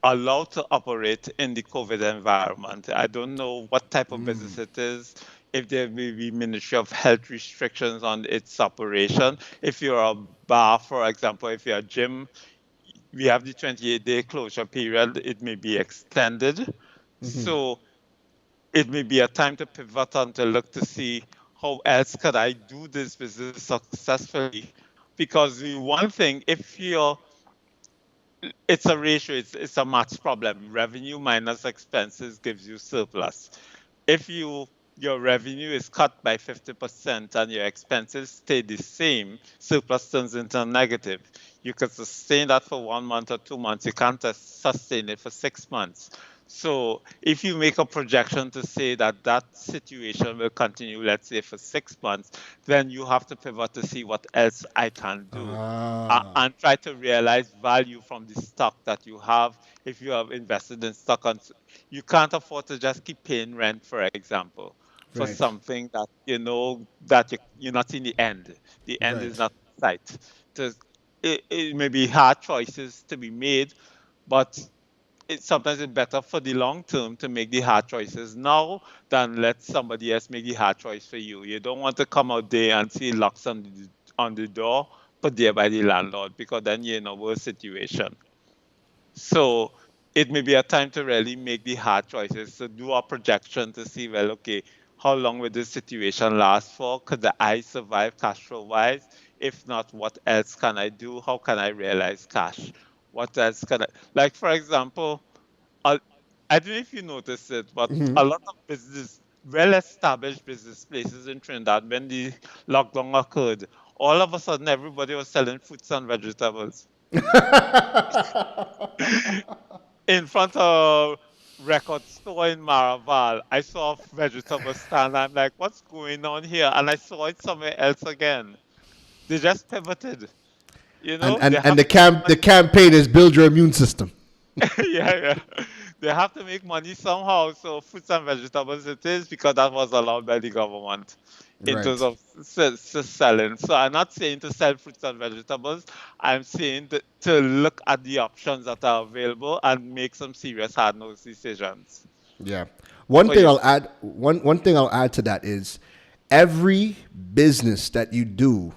allowed to operate in the COVID environment. I don't know what type of business it is. If there may be Ministry of Health restrictions on its operation. If you're a bar, for example, if you're a gym, we have the 28-day closure period. It may be extended. So it may be a time to pivot and to look to see how else could I do this business successfully? Because the one thing, it's a ratio, it's a math problem. Revenue minus expenses gives you surplus. If your revenue is cut by 50% and your expenses stay the same, surplus turns into a negative. You can sustain that for 1 month or 2 months. You can't sustain it for 6 months. So if you make a projection to say that situation will continue, let's say for 6 months, then you have to pivot to see what else I can do and try to realize value from the stock that you have. If you have invested in stock, you can't afford to just keep paying rent, for example, for Right. something that you know that you're not in the end. The end Right. is not in sight. It may be hard choices to be made, but sometimes it's better for the long term to make the hard choices now than let somebody else make the hard choice for you. You don't want to come out there and see locks on the door put there by the landlord, because then you're in a worse situation. So it may be a time to really make the hard choices, to do a projection to see, well, okay, how long will this situation last for? Could I survive cash flow wise? If not, what else can I do? How can I realize cash? What else can I, like, for example, I don't know if you noticed it, but a lot of well-established business places in Trinidad, when the lockdown occurred, all of a sudden everybody was selling fruits and vegetables. In front of record store in Maraval, I saw a vegetable stand. I'm like, what's going on here? And I saw it somewhere else again. They just pivoted. You know, The campaign is build your immune system. yeah. They have to make money somehow. So fruits and vegetables it is, because that was allowed by the government in Right. terms of selling. So I'm not saying to sell fruits and vegetables. I'm saying to look at the options that are available and make some serious hard-nosed decisions. Yeah. One Oh, thing yeah. I'll add. One thing I'll add to that is every business that you do,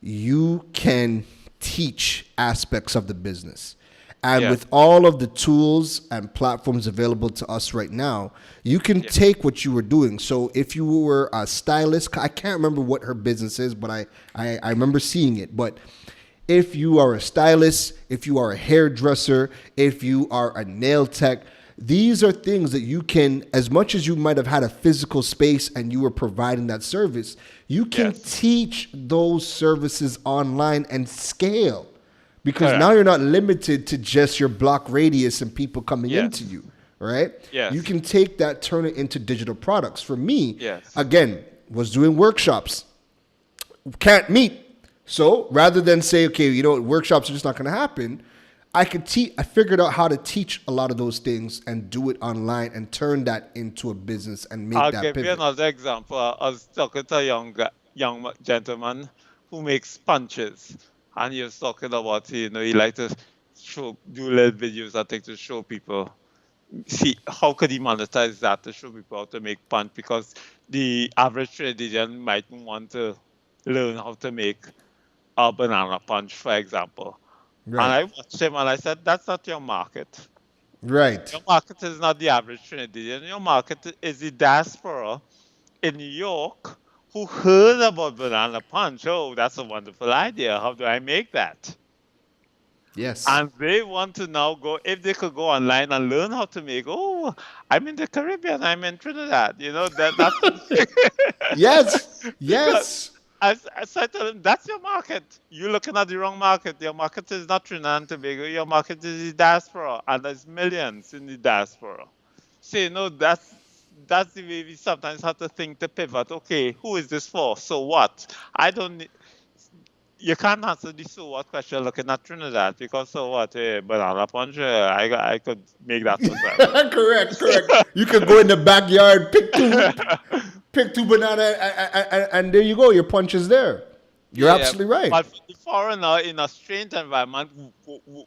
you can teach aspects of the business. And Yeah. with all of the tools and platforms available to us right now, you can take what you were doing. So if you were a stylist, I can't remember what her business is, but I remember seeing it. But if you are a stylist, if you are a hairdresser, if you are a nail tech, these are things that you can, as much as you might have had a physical space and you were providing that service, you can Yes. teach those services online and scale. Because Correct. now you're not limited to just your block radius and people coming Yes. into you, right? Yes. You can take that, turn it into digital products. For me, Yes. again, was doing workshops. Can't meet. So rather than say, okay, you know, workshops are just not going to happen, I figured out how to teach a lot of those things and do it online and turn that into a business and make I'll that give you pivot. another example. I was talking to a young gentleman who makes punches, and he was talking about, he like to do little videos, I think, to show people, see how could he monetize that to show people how to make punch, because the average Trinidadian might want to learn how to make a banana punch, for example. And Right. I watched him and I said, that's not your market. Right. Your market is not the average Trinidadian. Your market is the diaspora in New York who heard about banana punch. Oh, that's a wonderful idea. How do I make that? Yes. And they want to now go, if they could go online and learn how to make, oh, I'm in the Caribbean, I'm in Trinidad. That's Yes. because Yes. as I tell them, that's your market. You're looking at the wrong market. Your market is not Trinidad and Tobago. Your market is the diaspora, and there's millions in the diaspora. So that's the way we sometimes have to think to pivot. Okay, who is this for? So what? I don't. You can't answer the so what question looking at Trinidad, because so what? Hey, banana punch. I could make that myself. Correct. You could go in the backyard, pick two banana, and there you go. Your punch is there. You're absolutely right. But for the foreigner in a strange environment,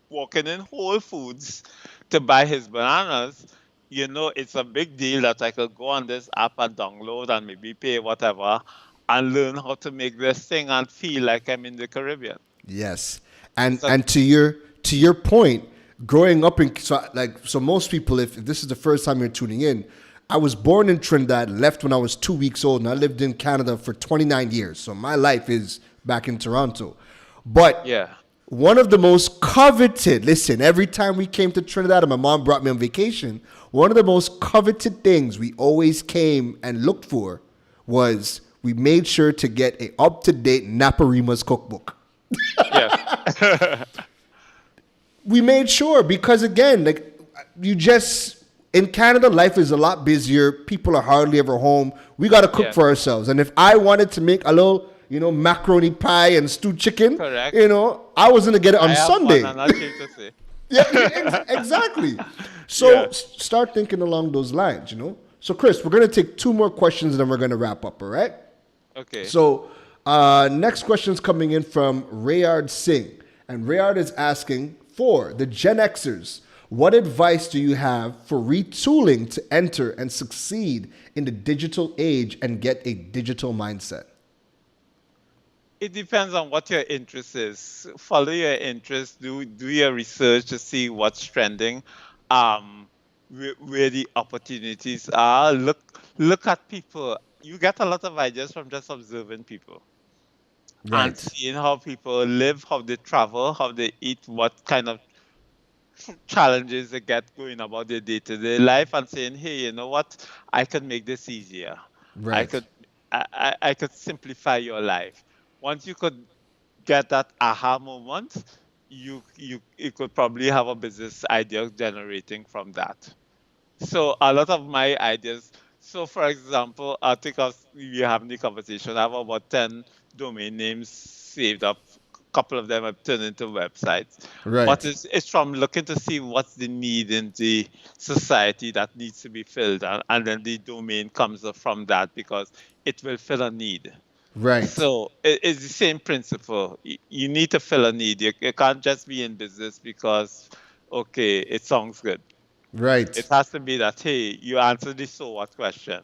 walking in Whole Foods to buy his bananas, it's a big deal that I could go on this app and download and maybe pay whatever and learn how to make this thing and feel like I'm in the Caribbean. Yes, and So- and to your point, growing up in so most people, if this is the first time you're tuning in, I was born in Trinidad, left when I was 2 weeks old, and I lived in Canada for 29 years. So my life is back in Toronto, but Yeah. one of the most coveted, listen, every time we came to Trinidad and my mom brought me on vacation, one of the most coveted things we always came and looked for was we made sure to get a up-to-date Naparima's cookbook. Yes. We made sure because, again, like in Canada, life is a lot busier. People are hardly ever home. We got to cook Yeah. for ourselves. And if I wanted to make a little, macaroni pie and stewed chicken, Correct. I was going to get it on I have Sunday. one and I came to say. Yeah, exactly. So Yeah. start thinking along those lines. So, Chris, we're going to take 2 more questions and then we're going to wrap up, all right? Okay. So, next question is coming in from Rayard Singh. And Rayard is asking, for the Gen Xers, what advice do you have for retooling to enter and succeed in the digital age and get a digital mindset? It depends on what your interest is. Follow your interest. Do your research to see what's trending, where the opportunities are. Look at people. You get a lot of ideas from just observing people and seeing how people live, how they travel, how they eat, what kind of challenges they get going about their day-to-day life, and saying, hey, you know what? I could make this easier. Right. I could simplify your life. Once you could get that aha moment, you could probably have a business idea generating from that. So a lot of my ideas. So for example, I think we having the conversation. I have about 10 domain names saved up. A couple of them have turned into websites. Right. But it's from looking to see what's the need in the society that needs to be filled, and then the domain comes up from that because it will fill a need. Right. So it's the same principle. You need to fill a need. You can't just be in business because, okay, it sounds good. Right. It has to be that, hey, you answer the so what question.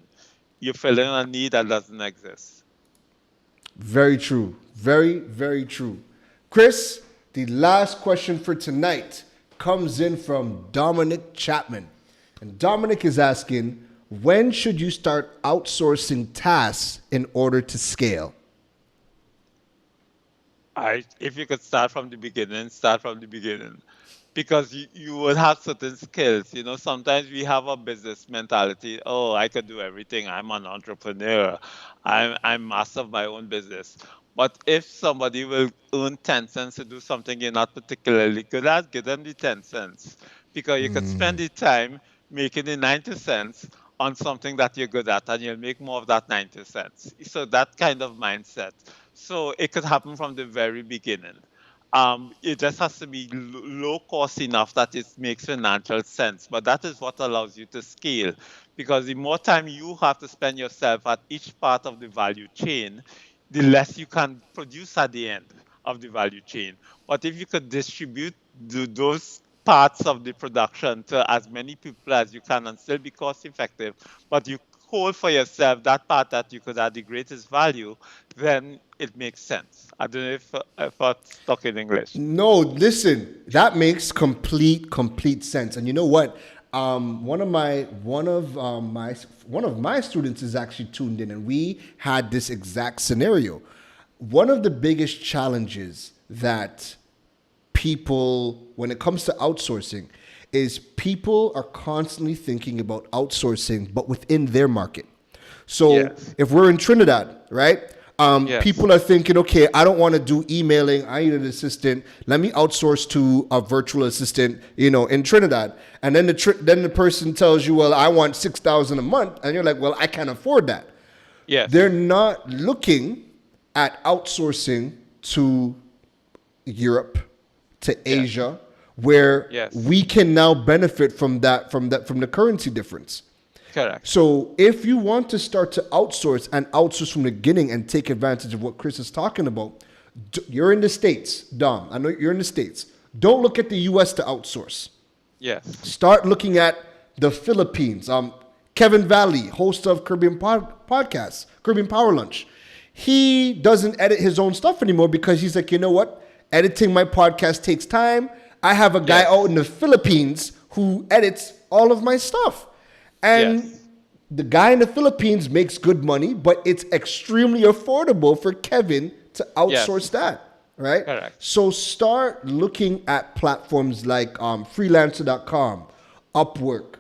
You're filling a need that doesn't exist. Very true. Very, very true. Chris, the last question for tonight. comes in from Dominic Chapman. And Dominic is asking, when should you start outsourcing tasks in order to scale? If you could start from the beginning, start from the beginning. Because you will have certain skills. You know, sometimes we have a business mentality. Oh, I could do everything. I'm an entrepreneur. I'm master of my own business. But if somebody will earn 10 cents to do something you're not particularly good at, give them the 10 cents. Because you could spend the time making the 90 cents on something that you're good at, and you'll make more of that 90 cents. So that kind of mindset. So it could happen from the very beginning. It just has to be low cost enough that it makes financial sense. But that is what allows you to scale. Because the more time you have to spend yourself at each part of the value chain, the less you can produce at the end of the value chain. But if you could distribute those parts of the production to as many people as you can and still be cost effective, but you hold for yourself that part that you could add the greatest value, then it makes sense. I don't know if I stuck in English. No, listen, that makes complete sense. And you know what? One of my students is actually tuned in, and we had this exact scenario. One of the biggest challenges that people, when it comes to outsourcing, is people are constantly thinking about outsourcing, but within their market. So Yes. if we're in Trinidad, right? Yes. People are thinking, okay, I don't want to do emailing. I need an assistant. Let me outsource to a virtual assistant, in Trinidad. And then the person tells you, well, I want 6,000 a month, and you're like, well, I can't afford that. Yes. They're not looking at outsourcing to Europe, to Asia, where Yes. we can now benefit from the currency difference. Correct. So if you want to start to outsource from the beginning and take advantage of what Chris is talking about, you're in the States, Dom. I know you're in the States. Don't look at the US to outsource. Yes. Start looking at the Philippines. Kevin Valley, host of Caribbean Podcast, Caribbean Power Lunch. He doesn't edit his own stuff anymore because he's like, you know what? Editing my podcast takes time. I have a guy Yes. out in the Philippines who edits all of my stuff. And Yes. the guy in the Philippines makes good money, but it's extremely affordable for Kevin to outsource Yes. that, right? Correct. So start looking at platforms like freelancer.com, Upwork,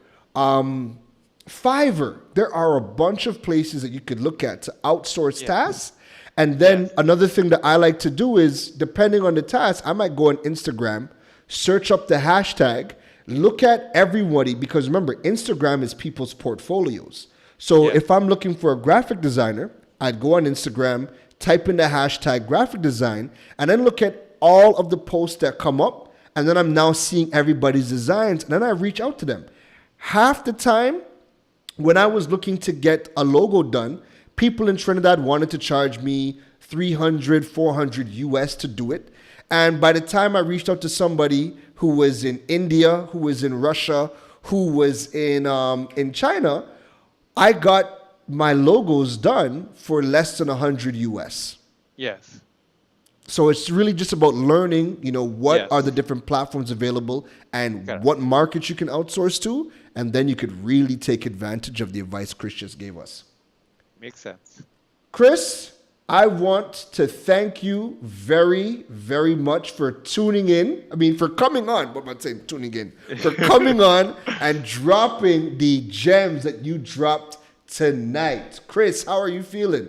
Fiverr. There are a bunch of places that you could look at to outsource Yes. tasks. And then Yes. another thing that I like to do is, depending on the task, I might go on Instagram, search up the hashtag, look at everybody, because remember, Instagram is people's portfolios. So Yeah. if I'm looking for a graphic designer, I'd go on Instagram, type in the hashtag graphic design, and then look at all of the posts that come up. And then I'm now seeing everybody's designs, and then I reach out to them. Half the time, when I was looking to get a logo done, people in Trinidad wanted to charge me 300, 400 US to do it. And by the time I reached out to somebody who was in India, who was in Russia, who was in China, I got my logos done for less than 100 US. Yes. So it's really just about learning, what Yes. are the different platforms available and Correct. what markets you can outsource to, and then you could really take advantage of the advice Chris just gave us. Makes sense. Chris, I want to thank you very, very much for tuning in. I mean, for coming on, what am I saying, tuning in? For coming on and dropping the gems that you dropped tonight. Chris, how are you feeling?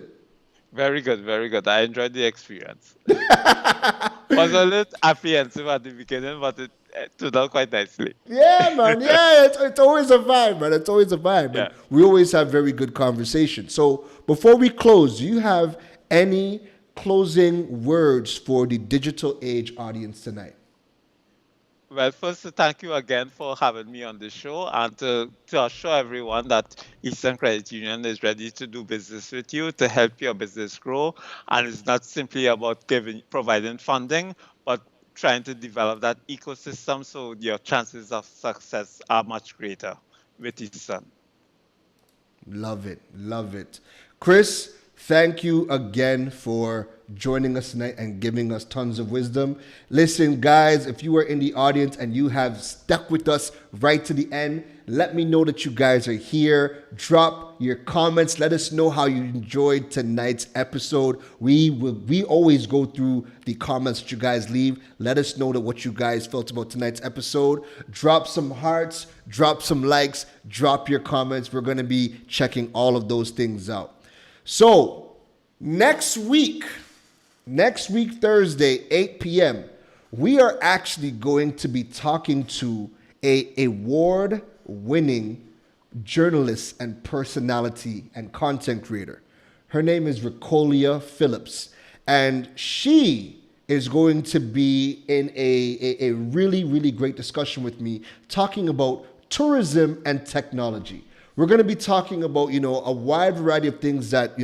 Very good, very good. I enjoyed the experience. Was a little apprehensive at the beginning, but it turned out quite nicely. Yeah, man. Yeah, it's always a vibe, man. It's always a vibe. Yeah. And we always have very good conversation. So before we close, do you have any closing words for the digital age audience tonight? Well, first, thank you again for having me on the show and to assure everyone that Eastern Credit Union is ready to do business with you to help your business grow. And it's not simply about providing funding, but trying to develop that ecosystem so your chances of success are much greater with Eastern. Love it. Love it. Chris, thank you again for joining us tonight and giving us tons of wisdom. Listen, guys, if you are in the audience and you have stuck with us right to the end, let me know that you guys are here. Drop your comments. Let us know how you enjoyed tonight's episode. We always go through the comments that you guys leave. Let us know that what you guys felt about tonight's episode. Drop some hearts, drop some likes, drop your comments. We're going to be checking all of those things out. So next week, Thursday, 8 p.m., we are actually going to be talking to a award-winning journalist and personality and content creator. Her name is Recolia Phillips, and she is going to be in a really, really great discussion with me talking about tourism and technology. We're going to be talking about, a wide variety of things that,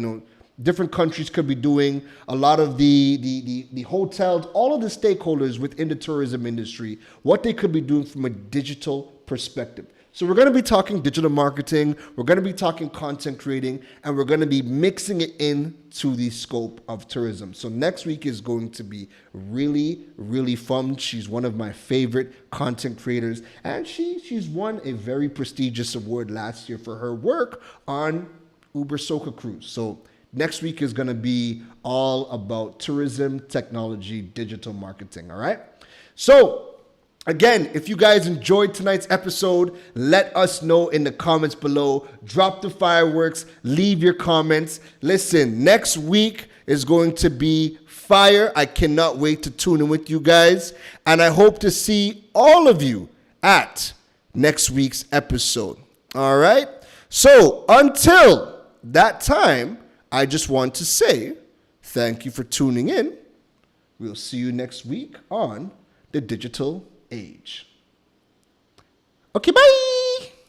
different countries could be doing, a lot of the hotels, all of the stakeholders within the tourism industry, what they could be doing from a digital perspective. So we're going to be talking digital marketing, we're going to be talking content creating, and we're going to be mixing it into the scope of tourism. So next week is going to be really, really fun. She's one of my favorite content creators, and she's won a very prestigious award last year for her work on Uber Soca Cruise. So next week is going to be all about tourism, technology, digital marketing, all right? So again, if you guys enjoyed tonight's episode, let us know in the comments below. Drop the fireworks, leave your comments. Listen, next week is going to be fire. I cannot wait to tune in with you guys. And I hope to see all of you at next week's episode. All right? So until that time, I just want to say thank you for tuning in. We'll see you next week on The Digital Age. Okay, bye.